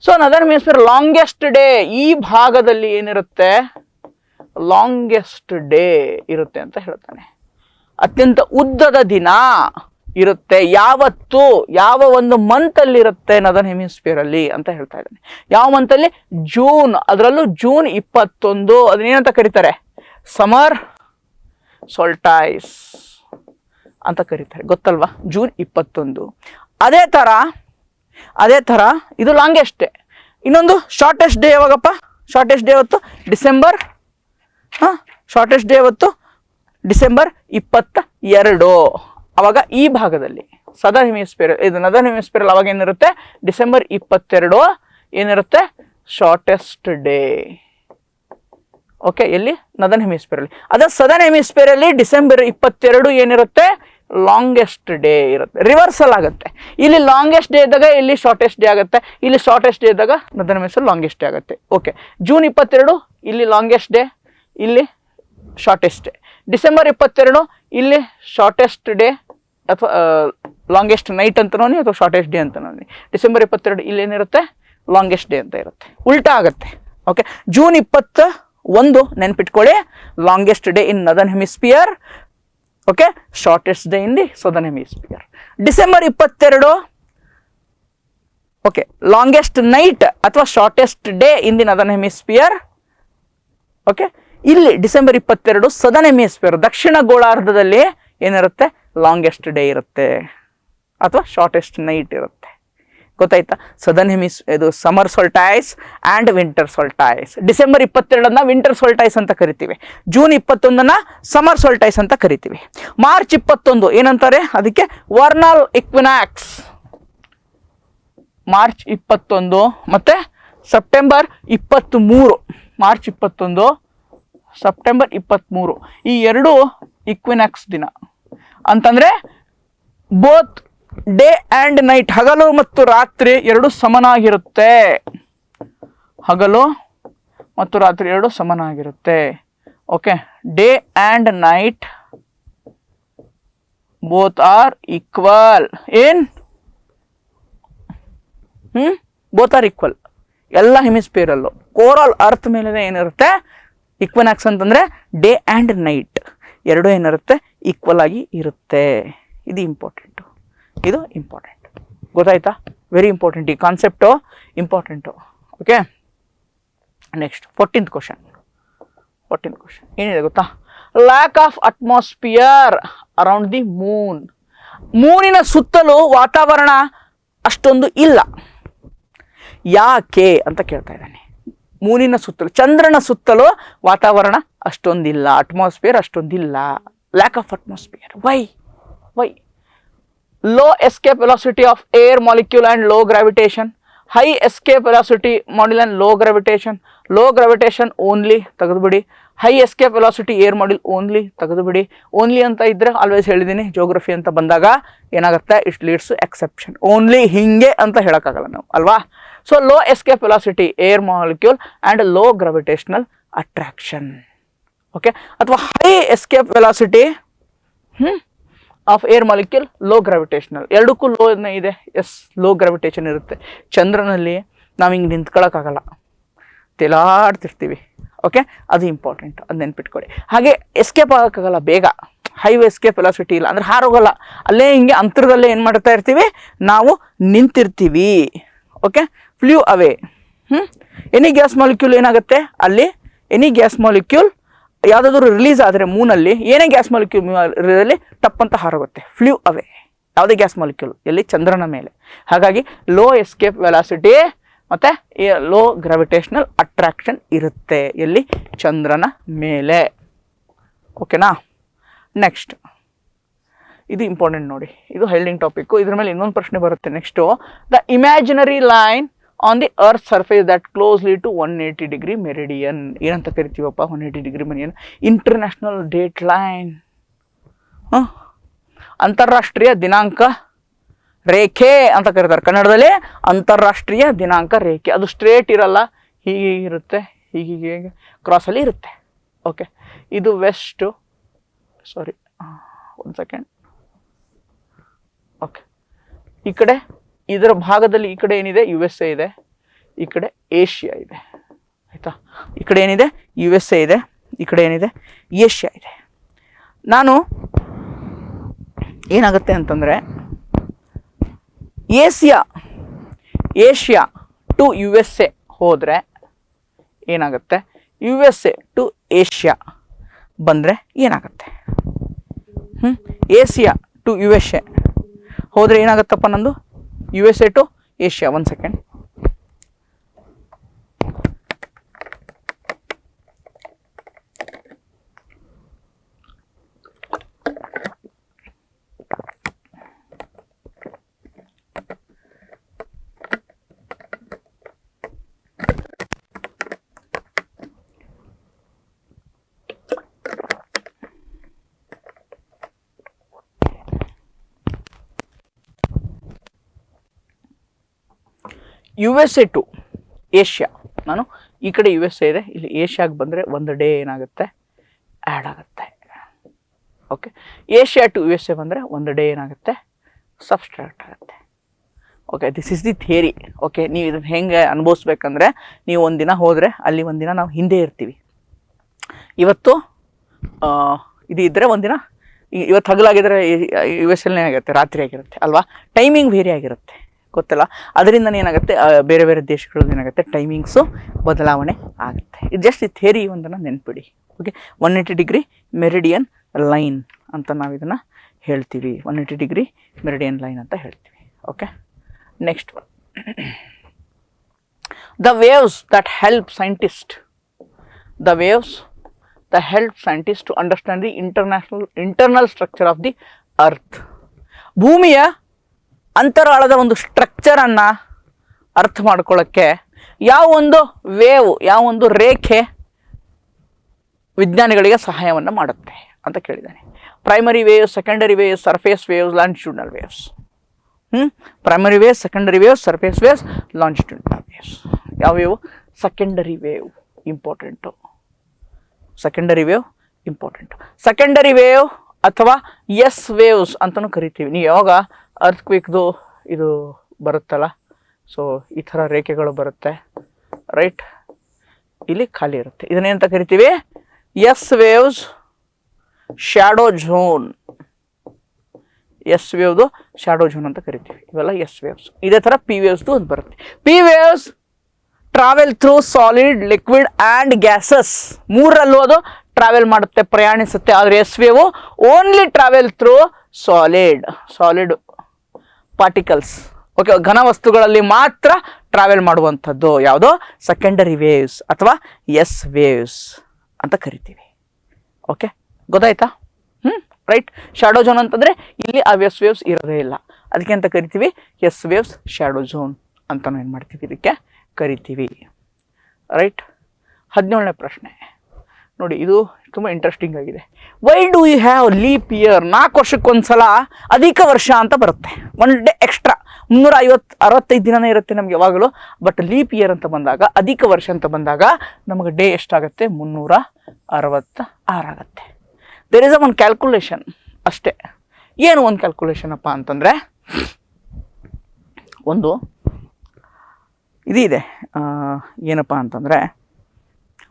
ಸೊ ನದರ್ನ್ ಹೆಮಿಸ್ಫಿಯರ್ ಲಾಂಗೆಸ್ಟ್ ಡೇ, ಈ ಭಾಗದಲ್ಲಿ ಏನಿರುತ್ತೆ, ಲಾಂಗೆಸ್ಟ್ ಡೇ ಇರುತ್ತೆ ಅಂತ ಹೇಳ್ತಾನೆ. ಅತ್ಯಂತ ಉದ್ದದ ದಿನ ಇರುತ್ತೆ ಯಾವತ್ತು, ಯಾವ ಒಂದು ಮಂತಲ್ಲಿ ಇರುತ್ತೆ ನದರ್ನ್ ಹೆಮಿಸ್ಫಿಯರ್ ಅಲ್ಲಿ ಅಂತ ಹೇಳ್ತಾ ಇದ್ದಾನೆ. ಯಾವ ಮಂತಲ್ಲಿ, ಜೂನ್. ಅದರಲ್ಲೂ ಜೂನ್ 21. ಅದನ್ನೇನಂತ ಕರೀತಾರೆ, ಸಮರ್ ಸೋಲ್ಟೈಸ್ ಅಂತ ಕರೀತಾರೆ, ಗೊತ್ತಲ್ವಾ, ಜೂನ್ 21. ಅದೇ ಥರ ಇದು ಲಾಂಗೆಸ್ಟ್ ಡೇ. ಇನ್ನೊಂದು ಶಾರ್ಟೆಸ್ಟ್ ಡೇ ಯಾವಾಗಪ್ಪ, ಶಾರ್ಟೆಸ್ಟ್ ಡೇ ಅವತ್ತು ಡಿಸೆಂಬರ್, ಶಾರ್ಟೆಸ್ಟ್ ಡೇ ಅವತ್ತು ಡಿಸೆಂಬರ್ 22. ಅವಾಗ ಈ ಭಾಗದಲ್ಲಿ, ಸದರ್ನ್ ಹೆಮಿಸ್ಫಿಯರ್. ಇದು ನದರ್ನ್ ಹೆಮಿಸ್ಫಿಯರ್ ಅವಾಗ ಏನಿರುತ್ತೆ, ಡಿಸೆಂಬರ್ 22 ಏನಿರುತ್ತೆ, ಶಾರ್ಟೆಸ್ಟ್ ಡೇ. ಓಕೆ, ಎಲ್ಲಿ ನದರ್ನ್ ಹೆಮಿಸ್ಫಿಯರ್ ಅಲ್ಲಿ. ಅದೇ ಸದರ್ನ್ ಹೆಮಿಸ್ಫಿಯರ್ ಅಲ್ಲಿ ಡಿಸೆಂಬರ್ 22 ಏನಿರುತ್ತೆ, ಲಾಂಗೆಸ್ಟ್ ಡೇ ಇರುತ್ತೆ. ರಿವರ್ಸಲ್ ಆಗುತ್ತೆ, ಇಲ್ಲಿ ಲಾಂಗೆಸ್ಟ್ ಡೇ ಇದ್ದಾಗ ಇಲ್ಲಿ ಶಾರ್ಟೆಸ್ಟ್ ಡೇ ಆಗುತ್ತೆ, ಇಲ್ಲಿ ಶಾರ್ಟೆಸ್ಟ್ ಡೇ ಇದ್ದಾಗ ನದರ್ನ್ ಹೆಮಿಸ್ಫಿಯರ್ ಲಾಂಗೆಸ್ಟ್ ಡೇ ಆಗುತ್ತೆ. ಓಕೆ, ಜೂನ್ 22 ಇಲ್ಲಿ ಲಾಂಗೆಸ್ಟ್ ಡೇ, ಇಲ್ಲಿ ಶಾರ್ಟೆಸ್ಟ್ ಡೇ. ಡಿಸೆಂಬರ್ 22 ಇಲ್ಲಿ ಶಾರ್ಟೆಸ್ಟ್ ಡೇ ಅಥವಾ ಲಾಂಗೆಸ್ಟ್ ನೈಟ್ ಅಂತ ನೋಡಿ, ಅಥವಾ ಶಾರ್ಟೆಸ್ಟ್ ಡೇ ಅಂತ ನೋಡಿ. ಡಿಸೆಂಬರ್ 22 ಇಲ್ಲಿ ಏನಿರುತ್ತೆ, ಲಾಂಗೆಸ್ಟ್ ಡೇ ಅಂತ ಇರುತ್ತೆ. ಉಲ್ಟಾ ಆಗುತ್ತೆ. ಓಕೆ, ಜೂನ್ 21 ನೆನ್ಪಿಟ್ಕೊಳ್ಳಿ, longest day in northern hemisphere. Okay, shortest day in the southern hemisphere. December 22 okay, longest night ಅಥವಾ shortest day in the northern hemisphere. Okay, ಇಲ್ಲಿ ಡಿಸೆಂಬರ್ 22 ಸದರ್ನ್ ಹೆಮಿಸ್ಫಿಯರ್ ದಕ್ಷಿಣ ಗೋಳಾರ್ಧದಲ್ಲಿ ಏನಿರುತ್ತೆ, ಲಾಂಗೆಸ್ಟ್ ಡೇ ಇರುತ್ತೆ ಅಥವಾ ಶಾರ್ಟೆಸ್ಟ್ ನೈಟ್ ಇರುತ್ತೆ. ಗೊತ್ತಾಯ್ತಾ? ಸದರ್ನ್ ಇದು summer solstice and winter solstice. December 22 winter solstice ಅಂತ ಕರಿತೀವಿ, ಜೂನ್ 21 ಸಮರ್ ಸೊಲ್ಟೈಸ್ ಅಂತ ಕರಿತೀವಿ. ಮಾರ್ಚ್ 21 ಏನಂತಾರೆ, ಅದಕ್ಕೆ ವರ್ನಲ್ ಇಕ್ವಿನಾಕ್ಸ್. ಮಾರ್ಚ್ 21 ಮತ್ತೆ ಸೆಪ್ಟೆಂಬರ್ 23, ಮಾರ್ಚ್ 21 ಸೆಪ್ಟೆಂಬರ್ 23 ಈ ಎರಡು ಇಕ್ವಿನಾಕ್ಸ್ ದಿನ. ಅಂತಂದ್ರೆ ಬೋತ್ ಡೇ ಆ್ಯಂಡ್ ನೈಟ್, ಹಗಲು ಮತ್ತು ರಾತ್ರಿ ಎರಡು ಸಮನಾಗಿರುತ್ತೆ. ಹಗಲು ಮತ್ತು ರಾತ್ರಿ ಎರಡು ಸಮನಾಗಿರುತ್ತೆ. Okay, day and night both are equal. ಏನ್ ಬೋತ್ ಆರ್ ಈಕ್ವಲ್ ಎಲ್ಲ ಹೆಮಿಸ್ಫಿಯರಲ್ಲೂ. ಕೋರಲ್ ಅರ್ತ್ ಮೇಲೆ ಏನಿರುತ್ತೆ, ಇಕ್ವಿನಾಕ್ಸ್ ಅಂತಂದ್ರೆ ಡೇ ಆ್ಯಂಡ್ ನೈಟ್ ಎರಡು ಏನಿರುತ್ತೆ, ಈಕ್ವಲ್ ಆಗಿ ಇರುತ್ತೆ. ಇದು ಇಂಪಾರ್ಟೆಂಟು, ಇದು ಇಂಪಾರ್ಟೆಂಟ್. ಗೊತ್ತಾಯ್ತಾ? ವೆರಿ ಇಂಪಾರ್ಟೆಂಟ್, ಈ concept important. Okay, next 14th question. ಏನಿದೆ ಗೊತ್ತಾ, lack of atmosphere around the moon. ಮೂನಿನ ಸುತ್ತಲೂ ವಾತಾವರಣ ಅಷ್ಟೊಂದು ಇಲ್ಲ. ಯಾಕೆ ಅಂತ ಕೇಳ್ತಾ ಇದ್ದಾನೆ. ಮೂನಿನ ಸುತ್ತಲೂ, ಚಂದ್ರನ ಸುತ್ತಲೂ ವಾತಾವರಣ ಅಷ್ಟೊಂದಿಲ್ಲ, ಅಟ್ಮಾಸ್ಫಿಯರ್ ಅಷ್ಟೊಂದಿಲ್ಲ. Lack of atmosphere. Why? Low escape velocity of air molecule and low gravitation. High escape velocity module and low gravitation. Low gravitation only ತೆಗೆದುಬಿಡಿ. High escape velocity air module only ತೆಗೆದುಬಿಡಿ. ಓನ್ಲಿ ಅಂತ ಇದ್ರೆ always ಹೇಳಿದ್ದೀನಿ, geography ಅಂತ ಬಂದಾಗ ಏನಾಗುತ್ತೆ, it leads to exception. Only ಹಿಂಗೆ ಅಂತ ಹೇಳೋಕ್ಕಾಗಲ್ಲ ನಾವು, ಅಲ್ವಾ? So low escape velocity air molecule and low gravitational attraction. Okay, ಅಥವಾ high escape velocity of air molecule, low gravitational. ಎರಡಕ್ಕೂ ಲೋ ಇದೆ. ಎಸ್, ಲೋ ಗ್ರಾವಿಟೇಷನ್ ಇರುತ್ತೆ. ಚಂದ್ರನಲ್ಲಿ ನಾವು ಹಿಂಗೆ ನಿಂತ್ಕೊಳ್ಳೋಕ್ಕಾಗಲ್ಲ, ತೇಲಾಡ್ತಿರ್ತೀವಿ. ಓಕೆ, ಅದು ಇಂಪಾರ್ಟೆಂಟ್, ಅದು ನೆನ್ಪಿಟ್ಕೊಳ್ಳಿ. ಹಾಗೆ ಎಸ್ಕೇಪ್ ಆಗೋಕ್ಕಾಗಲ್ಲ ಬೇಗ, ಹೈ ಎಸ್ಕೇಪ್ ವೆಲಾಸಿಟಿ ಇಲ್ಲ ಅಂದರೆ ಹಾರೋಗಲ್ಲ, ಅಲ್ಲೇ ಹಿಂಗೆ ಅಂತರದಲ್ಲೇ ಏನು ಮಾಡ್ತಾ ಇರ್ತೀವಿ ನಾವು, ನಿಂತಿರ್ತೀವಿ. ಓಕೆ, ಫ್ಲೂ ಅವೇ. ಎನಿ ಗ್ಯಾಸ್ ಮಾಲಿಕ್ಯೂಲ್ ಏನಾಗುತ್ತೆ ಅಲ್ಲಿ, ಎನಿ ಗ್ಯಾಸ್ ಮಾಲಿಕ್ಯೂಲ್ ಯಾವುದಾದ್ರೂ ರಿಲೀಸ್ ಆದರೆ ಮೂನಲ್ಲಿ, ಏನೇ ಗ್ಯಾಸ್ ಮಾಲಿಕ್ಯೂಲ್ ಟಪ್ ಅಂತ ಹಾರೋಗುತ್ತೆ, ಫ್ಲೂ ಅವೇ. ಯಾವುದೇ ಗ್ಯಾಸ್ ಮಾಲಿಕ್ಯೂಲ್ ಎಲ್ಲಿ, ಚಂದ್ರನ ಮೇಲೆ. ಹಾಗಾಗಿ ಲೋ ಎಸ್ಕೇಪ್ ವೆಲಾಸಿಟಿ ಮತ್ತು ಲೋ ಗ್ರಾವಿಟೇಷನಲ್ ಅಟ್ರಾಕ್ಷನ್ ಇರುತ್ತೆ ಎಲ್ಲಿ, ಚಂದ್ರನ ಮೇಲೆ. ಓಕೆನಾ? ನೆಕ್ಸ್ಟ್ ಇದು ಇಂಪಾರ್ಟೆಂಟ್ ನೋಡಿ, ಇದು ಹೆಲ್ಡಿಂಗ್ ಟಾಪಿಕ್ಕು. ಇದ್ರ ಮೇಲೆ ಇನ್ನೊಂದು ಪ್ರಶ್ನೆ ಬರುತ್ತೆ next. The imaginary line on the earth surface that closely to 180 degree meridian. ಏನಂತ ಕರಿತೀವಪ್ಪ 180 degree meridian? International date line, ಅಂತಾರಾಷ್ಟ್ರೀಯ ದಿನಾಂಕ ರೇಖೆ ಅಂತ ಕರೀತಾರೆ ಕನ್ನಡದಲ್ಲಿ. ಅಂತಾರಾಷ್ಟ್ರೀಯ ದಿನಾಂಕ ರೇಖೆ, ಅದು ಸ್ಟ್ರೇಟ್ ಇರಲ್ಲ, ಹೀಗೆ ಇರುತ್ತೆ, ಹೀಗೆ ಕ್ರಾಸಲ್ಲಿ ಇರುತ್ತೆ. ಓಕೆ, ಇದು ವೆಸ್ಟು, ಸಾರಿ ಒಂದು ಸೆಕೆಂಡ್. ಓಕೆ, ಈ ಕಡೆ ಇದರ ಭಾಗದಲ್ಲಿ ಈ ಕಡೆ ಏನಿದೆ, USA ಇದೆ, ಈ ಕಡೆ ಏಷ್ಯಾ ಇದೆ. ಆಯಿತಾ? ಈ ಕಡೆ ಏನಿದೆ, USA ಇದೆ, ಈ ಕಡೆ ಏನಿದೆ, ಏಷ್ಯಾ ಇದೆ. ನಾನು ಏನಾಗುತ್ತೆ ಅಂತಂದರೆ, ಏಷ್ಯಾ ಟು USA ಹೋದರೆ ಏನಾಗುತ್ತೆ, USA ಟು ಏಷ್ಯಾ ಬಂದರೆ ಏನಾಗುತ್ತೆ? ಏಷ್ಯಾ ಟು USA ಹೋದರೆ ಏನಾಗುತ್ತಪ್ಪ ನಂದು, USA ಟು ಏಷ್ಯಾ. ಒಂದು ಸೆಕೆಂಡ್. USA ಟು ಏಷ್ಯಾ, ನಾನು ಈ ಕಡೆ USA ಇದೆ, ಇಲ್ಲಿ ಏಷ್ಯಾಗೆ ಬಂದರೆ ಒಂದು ಡೇ ಏನಾಗುತ್ತೆ ಆ್ಯಡ್ ಆಗುತ್ತೆ. ಓಕೆ, ಏಷ್ಯಾ ಟು USA ಬಂದರೆ ಒಂದು ಡೇ ಏನಾಗುತ್ತೆ ಸಬ್ಸ್ಟ್ರಾಕ್ಟ್ ಆಗುತ್ತೆ. Okay, this is the theory. Okay, ನೀವು ಇದನ್ನು ಹೆಂಗೆ ಅನುಭವಿಸ್ಬೇಕಂದ್ರೆ, ನೀವು ಒಂದಿನ ಹೋದರೆ ಅಲ್ಲಿ ಒಂದಿನ ನಾವು ಹಿಂದೆ ಇರ್ತೀವಿ. ಇವತ್ತು ಇದು ಇದ್ದರೆ ಒಂದಿನ, ಇವತ್ತು ಹಗಲಾಗಿದ್ದರೆ US ಅಲ್ಲೇ ಆಗುತ್ತೆ, ರಾತ್ರಿ ಆಗಿರುತ್ತೆ ಅಲ್ವಾ, ಟೈಮಿಂಗ್ ಬೇರೆ ಆಗಿರುತ್ತೆ, ಗೊತ್ತಲ್ಲ. ಅದರಿಂದ ಏನಾಗುತ್ತೆ ಬೇರೆ ಬೇರೆ ದೇಶಗಳಲ್ಲಿ ಏನಾಗುತ್ತೆ ಟೈಮಿಂಗ್ಸು ಬದಲಾವಣೆ ಆಗುತ್ತೆ. ಇದು ಜಸ್ಟ್ ಈ ಥಿಯರಿ ಒಂದನ್ನು ನೆನ್ಪಿಡಿ. ಓಕೆ, 180 ಡಿಗ್ರಿ ಮೆರಿಡಿಯನ್ ಲೈನ್ ಅಂತ ನಾವು ಇದನ್ನು ಹೇಳ್ತೀವಿ, 180 ಡಿಗ್ರಿ ಮೆರಿಡಿಯನ್ ಲೈನ್ ಅಂತ ಹೇಳ್ತೀವಿ. Okay, next one, the waves that help scientist, the waves that help scientists to understand the internal structure of the earth. ಭೂಮಿಯ ಅಂತರಾಳದ ಒಂದು ಸ್ಟ್ರಕ್ಚರನ್ನು ಅರ್ಥ ಮಾಡ್ಕೊಳ್ಳೋಕ್ಕೆ ಯಾವ ಒಂದು ವೇವ್, ಯಾವ ಒಂದು ರೇಖೆ ವಿಜ್ಞಾನಿಗಳಿಗೆ ಸಹಾಯವನ್ನು ಮಾಡುತ್ತೆ ಅಂತ ಕೇಳಿದ್ದಾನೆ. Primary waves, secondary waves, surface waves, longitudinal waves. Primary waves, secondary waves, surface waves, longitudinal waves. ಯಾವ್ಯಾವು? Secondary wave important, secondary wave important. Secondary wave ಅಥವಾ ಎಸ್ ವೇವ್ಸ್ ಅಂತಲೂ ಕರಿತೀವಿ. ನೀವು ಯಾವಾಗ ಅರ್ಥಕ್ವೇಕ್ದು ಇದು ಬರುತ್ತಲ್ಲ, ಸೊ ಈ ಥರ ರೇಖೆಗಳು ಬರುತ್ತೆ, ರೈಟ್, ಇಲ್ಲಿ ಖಾಲಿ ಇರುತ್ತೆ, ಇದನ್ನೇನಂತ ಕರಿತೀವಿ? S waves, shadow zone. S ವೇವ್ದು ಶ್ಯಾಡೋ ಝೋನ್ ಅಂತ ಕರಿತೀವಿ. ಇವೆಲ್ಲ ಎಸ್ ವೇವ್ಸ್. ಇದೇ ಥರ ಪಿ ವೇವ್ಸ್ದು ಒಂದು ಬರುತ್ತೆ. P waves travel through solid, liquid and gases. ಮೂರರಲ್ಲೂ ಅದು ಟ್ರಾವೆಲ್ ಮಾಡುತ್ತೆ, ಪ್ರಯಾಣಿಸುತ್ತೆ. ಆದರೆ S wave only travel through solid particles. Okay, ಘನ ವಸ್ತುಗಳಲ್ಲಿ ಮಾತ್ರ ಟ್ರಾವೆಲ್ ಮಾಡುವಂಥದ್ದು ಯಾವುದೋ ಸೆಕೆಂಡರಿ ವೇವ್ಸ್ ಅಥವಾ ಎಸ್ ವೇವ್ಸ್ ಅಂತ ಕರಿತೀವಿ. ಓಕೆ, ಗೊತ್ತಾಯ್ತಾ? ರೈಟ್. ಶ್ಯಾಡೋ ಝೋನ್ ಅಂತಂದರೆ ಇಲ್ಲಿ ಆ ಎಸ್ ವೇವ್ಸ್ ಇರೋದೇ ಇಲ್ಲ, ಅದಕ್ಕೆ ಅಂತ ಕರಿತೀವಿ ಎಸ್ ವೇವ್ಸ್ ಶ್ಯಾಡೋ ಝೋನ್ ಅಂತ ಏನು ಮಾಡ್ತೀವಿ, ಇದಕ್ಕೆ ಕರಿತೀವಿ. ರೈಟ್. 17ನೇ ಪ್ರಶ್ನೆ ನೋಡಿ, ಇದು ತುಂಬ ಇಂಟ್ರೆಸ್ಟಿಂಗ್ ಆಗಿದೆ. Why do you have leap year? 4 ವರ್ಷಕ್ಕೊಂದ್ಸಲ ಅಧಿಕ ವರ್ಷ ಅಂತ ಬರುತ್ತೆ, ಒನ್ ಡೇ ಎಕ್ಸ್ಟ್ರಾ. 365 ದಿನನೇ ಇರುತ್ತೆ ನಮ್ಗೆ ಯಾವಾಗಲೂ. ಬಟ್ ಲೀಪ್ ಇಯರ್ ಅಂತ ಬಂದಾಗ, ಅಧಿಕ ವರ್ಷ ಅಂತ ಬಂದಾಗ ನಮಗೆ ಡೇ ಎಷ್ಟಾಗುತ್ತೆ? 366 ಆಗುತ್ತೆ. ದೇರ್ ಇಸ್ ಒಂದು ಕ್ಯಾಲ್ಕುಲೇಷನ್ ಅಷ್ಟೇ. ಏನು ಒಂದು ಕ್ಯಾಲ್ಕುಲೇಷನ್ ಅಪ್ಪ ಅಂತಂದರೆ, ಒಂದು ಇದು ಇದೆ, ಏನಪ್ಪ ಅಂತಂದರೆ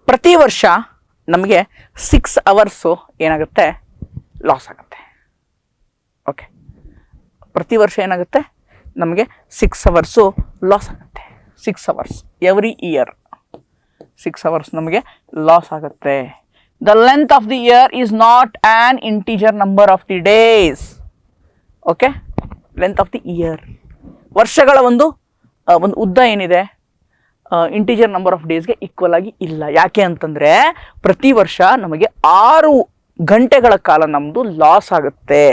ಪ್ರತಿ ವರ್ಷ ನಮಗೆ 6 ಅವರ್ಸು ಏನಾಗುತ್ತೆ ಲಾಸ್ ಆಗುತ್ತೆ. ಓಕೆ, ಪ್ರತಿ ವರ್ಷ ಏನಾಗುತ್ತೆ ನಮಗೆ 6 ಅವರ್ಸು ಲಾಸ್ ಆಗುತ್ತೆ. 6 ಅವರ್ಸ್ ಎವ್ರಿ ಇಯರ್ 6 ಅವರ್ಸ್ ನಮಗೆ ಲಾಸ್ ಆಗುತ್ತೆ. The length of the year is not an integer number of the days. Okay, length of the year, ವರ್ಷಗಳ ಒಂದು ಉದ್ದ ಏನಿದೆ ಇಂಟಿಜರ್ ನಂಬರ್ ಆಫ್ ಡೇಸ್ಗೆ ಈಕ್ವಲ್ ಆಗಿ ಇಲ್ಲ. ಯಾಕೆ ಅಂತಂದರೆ ಪ್ರತಿ ವರ್ಷ ನಮಗೆ 6 ಗಂಟೆಗಳ ಕಾಲ ನಮ್ಮದು ಲಾಸ್ ಆಗುತ್ತೆ.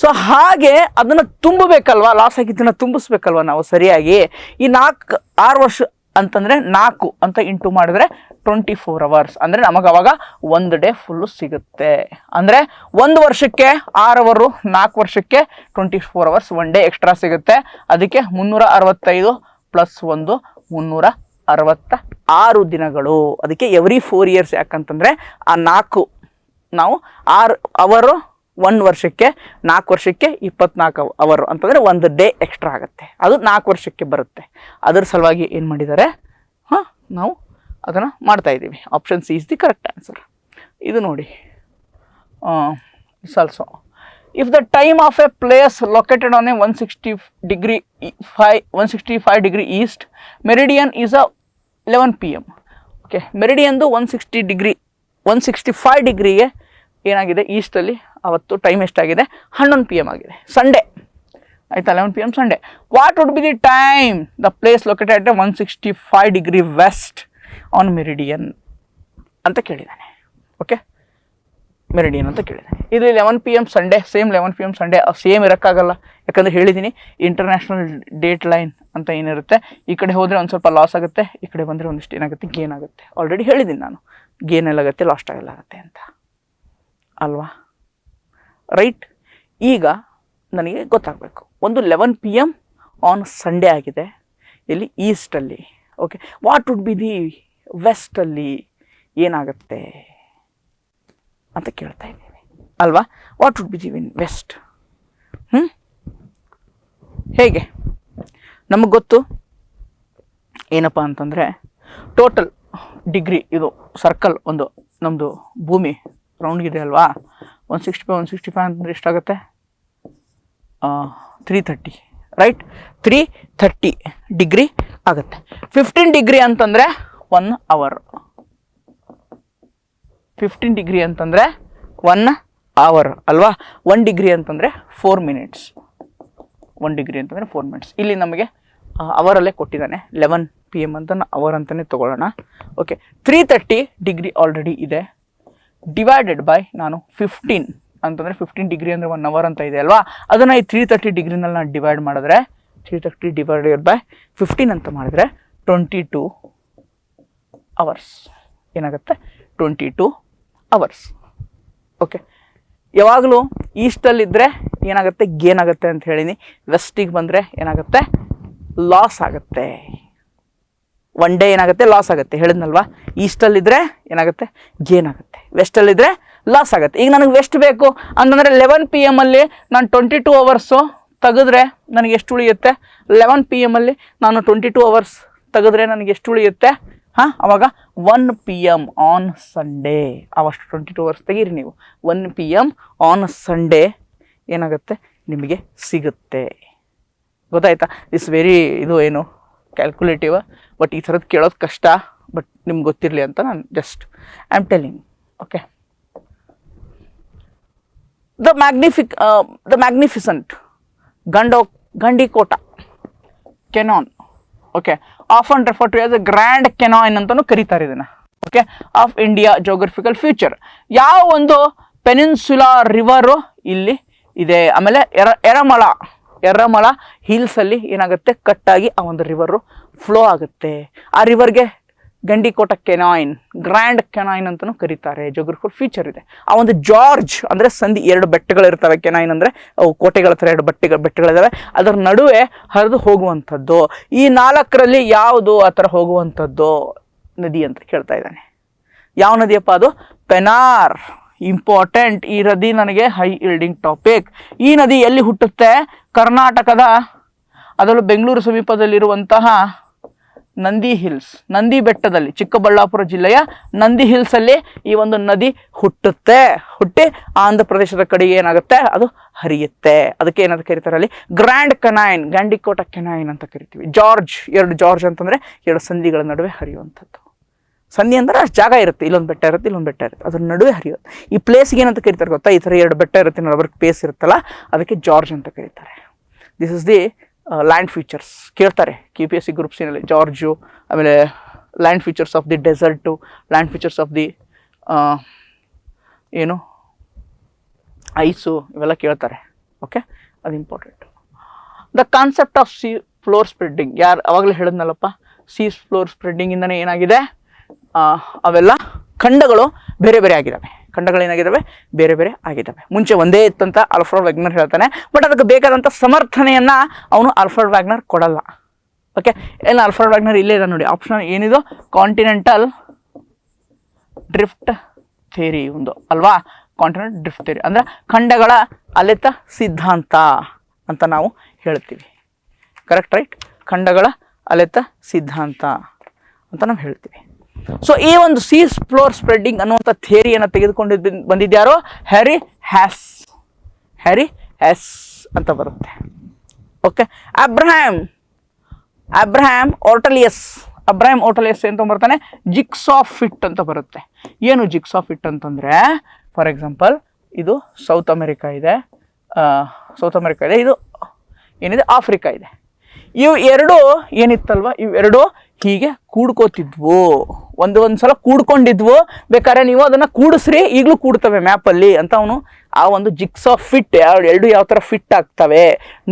ಸೊ ಹಾಗೆ ಅದನ್ನು ತುಂಬಬೇಕಲ್ವ, ಲಾಸ್ ಆಗಿದ್ದನ್ನು ತುಂಬಿಸ್ಬೇಕಲ್ವ ನಾವು ಸರಿಯಾಗಿ. ಈ 6 ವರ್ಷ ಅಂತಂದರೆ 4 ಅಂತ ಇಂಟು ಮಾಡಿದ್ರೆ 24 ಅವರ್ಸ್, ಅಂದರೆ ನಮಗೆ ಅವಾಗ ಒಂದು ಡೇ ಫುಲ್ಲು ಸಿಗುತ್ತೆ. ಅಂದರೆ 1 ವರ್ಷಕ್ಕೆ 6 ಅವರು, 4 ವರ್ಷಕ್ಕೆ 24 ಅವರ್ಸ್, 1 ಡೇ ಎಕ್ಸ್ಟ್ರಾ ಸಿಗುತ್ತೆ. ಅದಕ್ಕೆ 365 ಪ್ಲಸ್ 1 366 ದಿನಗಳು. ಅದಕ್ಕೆ ಎವ್ರಿ 4 ಇಯರ್ಸ್. ಯಾಕಂತಂದರೆ ಆ 4 ನಾವು 6 ಅವರು 1 ವರ್ಷಕ್ಕೆ, 4 ವರ್ಷಕ್ಕೆ 24 ಅವರು ಅಂತಂದರೆ 1 ಡೇ ಎಕ್ಸ್ಟ್ರಾ ಆಗುತ್ತೆ. ಅದು 4 ವರ್ಷಕ್ಕೆ ಬರುತ್ತೆ. ಅದರ ಸಲುವಾಗಿ ಏನು ಮಾಡಿದ್ದಾರೆ, ನಾವು ಅದನ್ನು ಮಾಡ್ತಾಯಿದ್ದೀವಿ. Option C is the correct answer. ಇದು ನೋಡಿ, it's also if the time of a place located on a 165 degree east meridian is a 11 pm. Okay, ಮೆರಿಡಿಯನ್ದು 165 ಡಿಗ್ರಿಗೆ ಏನಾಗಿದೆ ಈಸ್ಟಲ್ಲಿ ಅವತ್ತು ಟೈಮ್ ಎಷ್ಟಾಗಿದೆ? 11 PM ಆಗಿದೆ. ಸಂಡೇ ಆಯಿತಾ, 11 PM Sunday. What would be the time the place located at 165 degree west on meridian ಅಂತ ಕೇಳಿದ್ದಾನೆ. Okay, meridian ಅಂತ ಕೇಳಿದ್ದಾನೆ. ಇದು 11 PM Sunday, same 11 PM Sunday same ಇರೋಕ್ಕಾಗಲ್ಲ. ಯಾಕಂದರೆ ಹೇಳಿದ್ದೀನಿ, ಇಂಟರ್ನ್ಯಾಷನಲ್ ಡೇಟ್ ಲೈನ್ ಅಂತ ಏನಿರುತ್ತೆ, ಈ ಕಡೆ ಹೋದರೆ ಒಂದು ಸ್ವಲ್ಪ ಲಾಸ್ ಆಗುತ್ತೆ, ಈ ಕಡೆ ಬಂದರೆ ಒಂದಿಷ್ಟು ಏನಾಗುತ್ತೆ ಗೇನ್ ಆಗುತ್ತೆ. ಆಲ್ರೆಡಿ ಹೇಳಿದ್ದೀನಿ ನಾನು, ಗೇನ್ ಎಲ್ಲಾಗುತ್ತೆ, ಲಾಸ್ಟ್ ಎಲ್ಲಾಗುತ್ತೆ ಅಂತ ಅಲ್ವಾ. ರೈಟ್. ಈಗ ನನಗೆ ಗೊತ್ತಾಗಬೇಕು, ಒಂದು 11 PM ಆನ್ ಸಂಡೇ ಆಗಿದೆ, ಇಲ್ಲಿ ಈಸ್ಟಲ್ಲಿ. Okay, what would be the ವೆಸ್ಟಲ್ಲಿ ಏನಾಗುತ್ತೆ ಅಂತ ಕೇಳ್ತಾ ಇದ್ದೀವಿ ಅಲ್ವಾ. What would be the west? ಹೇಗೆ ನಮಗೆ ಗೊತ್ತು ಏನಪ್ಪ ಅಂತಂದರೆ ಟೋಟಲ್ ಡಿಗ್ರಿ ಇದು ಸರ್ಕಲ್ ಒಂದು ನಮ್ಮದು ಭೂಮಿ ರೌಂಡ್ಗಿದೆ ಅಲ್ವಾ. 165 ಅಂದರೆ ಎಷ್ಟಾಗುತ್ತೆ? 330 ರೈಟ್. 330 ಡಿಗ್ರಿ ಆಗುತ್ತೆ. 15 ಡಿಗ್ರಿ ಅಂತಂದರೆ 1 ಅವರ್. 15 ಡಿಗ್ರಿ ಅಂತಂದರೆ 1 ಅವರ್ ಅಲ್ವಾ. 1 ಡಿಗ್ರಿ ಅಂತಂದರೆ 4 ಮಿನಿಟ್ಸ್. 1 ಡಿಗ್ರಿ ಅಂತಂದರೆ 4 ಮಿನಿಟ್ಸ್. ಇಲ್ಲಿ ನಮಗೆ ಅವರಲ್ಲೇ ಕೊಟ್ಟಿದ್ದಾನೆ, 11 PM ಅಂತ ಅವರ್ ಅಂತಲೇ ತೊಗೊಳ್ಳೋಣ. ಓಕೆ, 330 ಡಿಗ್ರಿ ಆಲ್ರೆಡಿ ಇದೆ. ಡಿವೈಡೆಡ್ ಬೈ ನಾನು 15 ಅಂತಂದರೆ 15 ಡಿಗ್ರಿ ಅಂದರೆ 1 ಅವರ್ ಅಂತ ಇದೆ ಅಲ್ವಾ. ಅದನ್ನು ಈ 330 ಡಿಗ್ರಿನಲ್ಲಿ ನಾನು ಡಿವೈಡ್ ಮಾಡಿದ್ರೆ 330 ಡಿವೈಡೆಡ್ ಬೈ 15 ಅಂತ ಮಾಡಿದ್ರೆ 22 ಅವರ್ಸ್ ಏನಾಗುತ್ತೆ? 22 ಅವರ್ಸ್. ಓಕೆ, ಯಾವಾಗಲೂ ಈಸ್ಟಲ್ಲಿದ್ದರೆ ಏನಾಗುತ್ತೆ? ಗೇನ್ ಆಗುತ್ತೆ ಅಂತ ಹೇಳಿನಿ. ವೆಸ್ಟಿಗೆ ಬಂದರೆ ಏನಾಗುತ್ತೆ? ಲಾಸ್ ಆಗುತ್ತೆ. 1 ಡೇ ಏನಾಗುತ್ತೆ? ಲಾಸ್ ಆಗುತ್ತೆ ಹೇಳಿದ್ನಲ್ವಾ. ಈಸ್ಟಲ್ಲಿದ್ದರೆ ಏನಾಗುತ್ತೆ? ಗೇನ್ ಆಗುತ್ತೆ. ವೆಸ್ಟಲ್ಲಿದ್ದರೆ ಲಾಸ್ ಆಗುತ್ತೆ. ಈಗ ನನಗೆ ವೆಸ್ಟ್ ಬೇಕು ಅಂತಂದರೆ 11 PM ಅಲ್ಲಿ ನಾನು 22 ಅವರ್ಸು ತೆಗೆದ್ರೆ ನನಗೆ ಎಷ್ಟು ಉಳಿಯುತ್ತೆ? 11 PM ಅಲ್ಲಿ ನಾನು 22 ಅವರ್ಸ್ ತೆಗೆದ್ರೆ ನನಗೆ ಎಷ್ಟು ಉಳಿಯುತ್ತೆ? ಅವಾಗ 1 PM ಆನ್ ಸಂಡೇ. ಅವಷ್ಟು 22 ಅವರ್ಸ್ ತೆಗೀರಿ ನೀವು. 1 PM ಆನ್ ಸಂಡೇ ಏನಾಗುತ್ತೆ? ನಿಮಗೆ ಸಿಗುತ್ತೆ. ಗೊತ್ತಾಯ್ತಾ? ದಿಸ್ ವೆರಿ ಇದು ಏನು ಕ್ಯಾಲ್ಕುಲೇಟಿವ್, ಬಟ್ ಈ ಥರದ್ದು ಕೇಳೋದು ಕಷ್ಟ. ಬಟ್ ನಿಮ್ಗೆ ಗೊತ್ತಿರಲಿ ಅಂತ ನಾನು just I am telling. Okay, the magnificent Gandikota canyon. Okay, often refer to as a grand canyon ಅಂತಲೂ ಕರೀತಾರೆ ಇದನ್ನು. Okay, of India geographical feature. ಯಾವ ಒಂದು ಪೆನಿನ್ಸುಲಾ ರಿವರು ಇಲ್ಲಿ ಇದೆ. ಆಮೇಲೆ ಎರ್ರಮಳ ಹಿಲ್ಸಲ್ಲಿ ಏನಾಗುತ್ತೆ? ಕಟ್ಟಾಗಿ ಆ ಒಂದು ರಿವರು ಫ್ಲೋ ಆಗುತ್ತೆ. ಆ ರಿವರ್ಗೆ ಗಂಡಿಕೋಟ ಕೆನಾಯಿನ್, ಗ್ರ್ಯಾಂಡ್ ಕೆನಾಯಿನ್ ಅಂತಲೂ ಕರೀತಾರೆ. ಜೋಗ್ರಫಿಕಲ್ ಫೀಚರ್ ಇದೆ. ಆ ಒಂದು ಜಾರ್ಜ್ ಅಂದರೆ ಸಂಧಿ, 2 ಬೆಟ್ಟಗಳಿರ್ತವೆ. ಕೆನಾಯಿನ್ ಅಂದರೆ ಅವು ಕೋಟೆಗಳ ಥರ 2 ಬೆಟ್ಟಗಳಿದ್ದಾವೆ. ಅದರ ನಡುವೆ ಹರಿದು ಹೋಗುವಂಥದ್ದು. ಈ 4ರಲ್ಲಿ ಯಾವುದು ಆ ಥರ ಹೋಗುವಂಥದ್ದು ನದಿ ಅಂತ ಕೇಳ್ತಾ ಇದ್ದಾನೆ. ಯಾವ ನದಿಯಪ್ಪ ಅದು? ಪೆನಾರ್. ಇಂಪಾರ್ಟೆಂಟ್. ಈ ನದಿ ನನಗೆ ಹೈ ಇಲ್ಡಿಂಗ್ ಟಾಪಿಕ್. ಈ ನದಿ ಎಲ್ಲಿ ಹುಟ್ಟುತ್ತೆ? ಕರ್ನಾಟಕದ, ಅದರಲ್ಲೂ ಬೆಂಗಳೂರು ಸಮೀಪದಲ್ಲಿರುವಂತಹ ನಂದಿ ಹಿಲ್ಸ್, ನಂದಿ ಬೆಟ್ಟದಲ್ಲಿ, ಚಿಕ್ಕಬಳ್ಳಾಪುರ ಜಿಲ್ಲೆಯ ನಂದಿ ಹಿಲ್ಸಲ್ಲಿ ಈ ಒಂದು ನದಿ ಹುಟ್ಟಿ ಆಂಧ್ರ ಪ್ರದೇಶದ ಕಡೆಗೆ ಏನಾಗುತ್ತೆ? ಅದು ಹರಿಯುತ್ತೆ. ಅದಕ್ಕೆ ಏನಂತ ಕರೀತಾರೆ ಅಲ್ಲಿ? ಗ್ರ್ಯಾಂಡ್ ಕೆನಾಯಿನ್, ಗಂಡಿಕೋಟ ಕೆನಾಯಿನ್ ಅಂತ ಕರಿತೀವಿ. ಜಾರ್ಜ್, 2 ಜಾರ್ಜ್ ಅಂತಂದರೆ 2 ಸಂಧಿಗಳ ನಡುವೆ ಹರಿಯುವಂಥದ್ದು. ಸಂಧಿ ಅಂದರೆ ಅಷ್ಟು ಜಾಗ ಇರುತ್ತೆ, ಇಲ್ಲೊಂದು ಬೆಟ್ಟ ಇರುತ್ತೆ, ಇಲ್ಲೊಂದು ಬೆಟ್ಟ ಇರುತ್ತೆ, ಅದ್ರ ನಡುವೆ ಹರಿಯೋದು. ಈ ಪ್ಲೇಸ್ಗೆ ಏನಂತ ಕರೀತಾರೆ ಗೊತ್ತಾ? ಈ ಥರ 2 ಬೆಟ್ಟ ಇರುತ್ತೆ, ನಡುವೆ ಪ್ಲೇಸ್ ಇರುತ್ತಲ್ಲ, ಅದಕ್ಕೆ ಜಾರ್ಜ್ ಅಂತ ಕರೀತಾರೆ. This is the land features ಕೇಳ್ತಾರೆ KPSC ಗ್ರೂಪ್ ಸಿನಲ್ಲಿ. ಜಾರ್ಜು, ಆಮೇಲೆ land features of the desert, land features of the ಏನು ಐಸು, ಇವೆಲ್ಲ ಕೇಳ್ತಾರೆ. ಓಕೆ, ಅದು important. The concept of sea floor spreading, ಯಾರು ಅವಾಗಲೇ ಹೇಳಿದ್ನಲ್ಲಪ್ಪ, ಸಿ ಫ್ಲೋರ್ ಸ್ಪ್ರೆಡ್ಡಿಂಗಿಂದನೇ ಏನಾಗಿದೆ? ಅವೆಲ್ಲ ಖಂಡಗಳು ಬೇರೆ ಬೇರೆ ಆಗಿದ್ದಾವೆ. ಖಂಡಗಳೇನಾಗಿದ್ದಾವೆ? ಬೇರೆ ಬೇರೆ ಆಗಿದ್ದಾವೆ. ಮುಂಚೆ ಒಂದೇ ಇತ್ತಂತ ಆಲ್ಫ್ರೆಡ್ ವ್ಯಾಗ್ನರ್ ಹೇಳ್ತಾನೆ. ಬಟ್ ಅದಕ್ಕೆ ಬೇಕಾದಂಥ ಸಮರ್ಥನೆಯನ್ನು ಅವನು ಆಲ್ಫ್ರೆಡ್ ವ್ಯಾಗ್ನರ್ ಕೊಡಲ್ಲ. ಓಕೆ, ಏನು ಆಲ್ಫ್ರೆಡ್ ವ್ಯಾಗ್ನರ್ ಇಲ್ಲೇ ಇದೆ ನೋಡಿ. ಆಪ್ಷನ್ ಏನಿದು? ಕಾಂಟಿನೆಂಟಲ್ ಡ್ರಿಫ್ಟ್ ಥಿಯರಿ ಒಂದು ಅಲ್ವಾ. ಕಾಂಟಿನೆಂಟಲ್ ಡ್ರಿಫ್ಟ್ ಥಿಯರಿ ಅಂದರೆ ಖಂಡಗಳ ಅಲೆತ ಸಿದ್ಧಾಂತ ಅಂತ ನಾವು ಹೇಳ್ತೀವಿ. Correct, right? ಖಂಡಗಳ ಅಲೆತ ಸಿದ್ಧಾಂತ ಅಂತ ನಾವು ಹೇಳ್ತೀವಿ. ಸೊ ಈ ಒಂದು ಸಿ ಫ್ಲೋರ್ ಸ್ಪ್ರೆಡ್ಡಿಂಗ್ ಅನ್ನುವಂಥ ಥಿಯರಿಯನ್ನು ತೆಗೆದುಕೊಂಡು ಬಂದಿದ್ಯಾರೋ? ಹ್ಯಾರಿ ಹ್ಯಾಸ್ ಅಂತ ಬರುತ್ತೆ. ಓಕೆ, ಅಬ್ರಹಾಮ್ ಓರ್ಟಲಿಯಸ್ ಅಂತ ಬರ್ತಾನೆ. ಜಿಗ್ಸ್ ಆಫ್ ಫಿಟ್ ಅಂತ ಬರುತ್ತೆ. ಏನು ಜಿಗ್ಸ್ ಆಫ್ ಫಿಟ್ ಅಂತಂದರೆ, ಫಾರ್ ಎಕ್ಸಾಂಪಲ್ ಇದು ಸೌತ್ ಅಮೆರಿಕಾ ಇದೆ, ಇದು ಏನಿದೆ ಆಫ್ರಿಕಾ ಇದೆ. ಇವು 2 ಏನಿತ್ತಲ್ವ, ಇವೆರಡು ಹೀಗೆ ಕೂಡ್ಕೋತಿದ್ವು, ಒಂದು ಸಲ ಕೂಡ್ಕೊಂಡಿದ್ವು. ಬೇಕಾದ್ರೆ ನೀವು ಅದನ್ನು ಕೂಡಿಸ್ರಿ, ಈಗಲೂ ಕೂಡ್ತವೆ ಮ್ಯಾಪಲ್ಲಿ ಅಂತ ಅವನು ಆ ಒಂದು ಜಿಗ್ಸ್ ಆಫ್ ಫಿಟ್, ಎರಡು ಯಾವ ಥರ ಫಿಟ್ ಆಗ್ತವೆ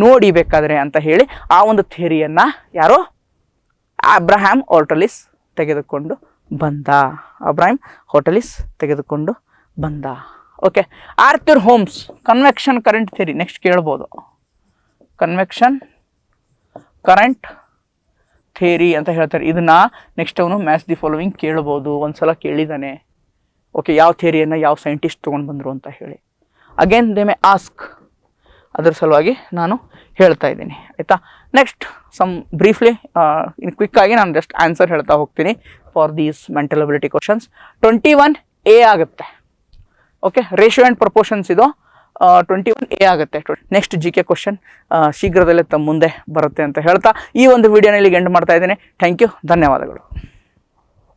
ನೋಡಿ ಬೇಕಾದರೆ ಅಂತ ಹೇಳಿ ಆ ಒಂದು ಥಿಯರಿಯನ್ನು ಯಾರೋ ಅಬ್ರಹಾಮ್ ಓರ್ಟಲಿಸ್ ತೆಗೆದುಕೊಂಡು ಬಂದ. Okay, Arthur Holmes convection current theory next ಕೇಳ್ಬೋದು. ಕನ್ವೆಕ್ಷನ್ ಕರೆಂಟ್ ಥೇರಿ ಅಂತ ಹೇಳ್ತಾರೆ. ಇದನ್ನು ನೆಕ್ಸ್ಟ್ ಅವನು ಮ್ಯಾಚ್ ದಿ ಫಾಲೋವಿಂಗ್ ಕೇಳ್ಬೋದು, ಒಂದ್ಸಲ ಕೇಳಿದ್ದಾನೆ. ಓಕೆ, ಯಾವ ಥೇರಿಯನ್ನು ಯಾವ ಸೈಂಟಿಸ್ಟ್ ತೊಗೊಂಡು ಬಂದರು ಅಂತ ಹೇಳಿ. ಅಗೇನ್ ದೇ ಮೇ ಆಸ್ಕ್, ಅದರ ಸಲುವಾಗಿ ನಾನು ಹೇಳ್ತಾ ಇದ್ದೀನಿ, ಆಯಿತಾ. ನೆಕ್ಸ್ಟ್ ಸಮ್ ಬ್ರೀಫ್ಲಿ ಇನ್ ಕ್ವಿಕ್ಕಾಗಿ ನಾನು ಜಸ್ಟ್ ಆನ್ಸರ್ ಹೇಳ್ತಾ ಹೋಗ್ತೀನಿ for these mental ability questions. 21A ಆಗುತ್ತೆ. ಓಕೆ, ರೇಷಿಯೋ ಆ್ಯಂಡ್ ಪ್ರಪೋರ್ಷನ್ಸ್ ಇದು 21A ಆಗುತ್ತೆ. ನೆಕ್ಸ್ಟ್ GK ಕ್ವಶನ್ ಶೀಘ್ರದಲ್ಲೇ ತಮ್ಮ ಮುಂದೆ ಬರುತ್ತೆ ಅಂತ ಹೇಳ್ತಾ ಈ ಒಂದು ವಿಡಿಯೋನಲ್ಲಿ ಎಂಡ್ ಮಾಡ್ತಾ ಇದ್ದೀನಿ. ಥ್ಯಾಂಕ್ ಯು, ಧನ್ಯವಾದಗಳು.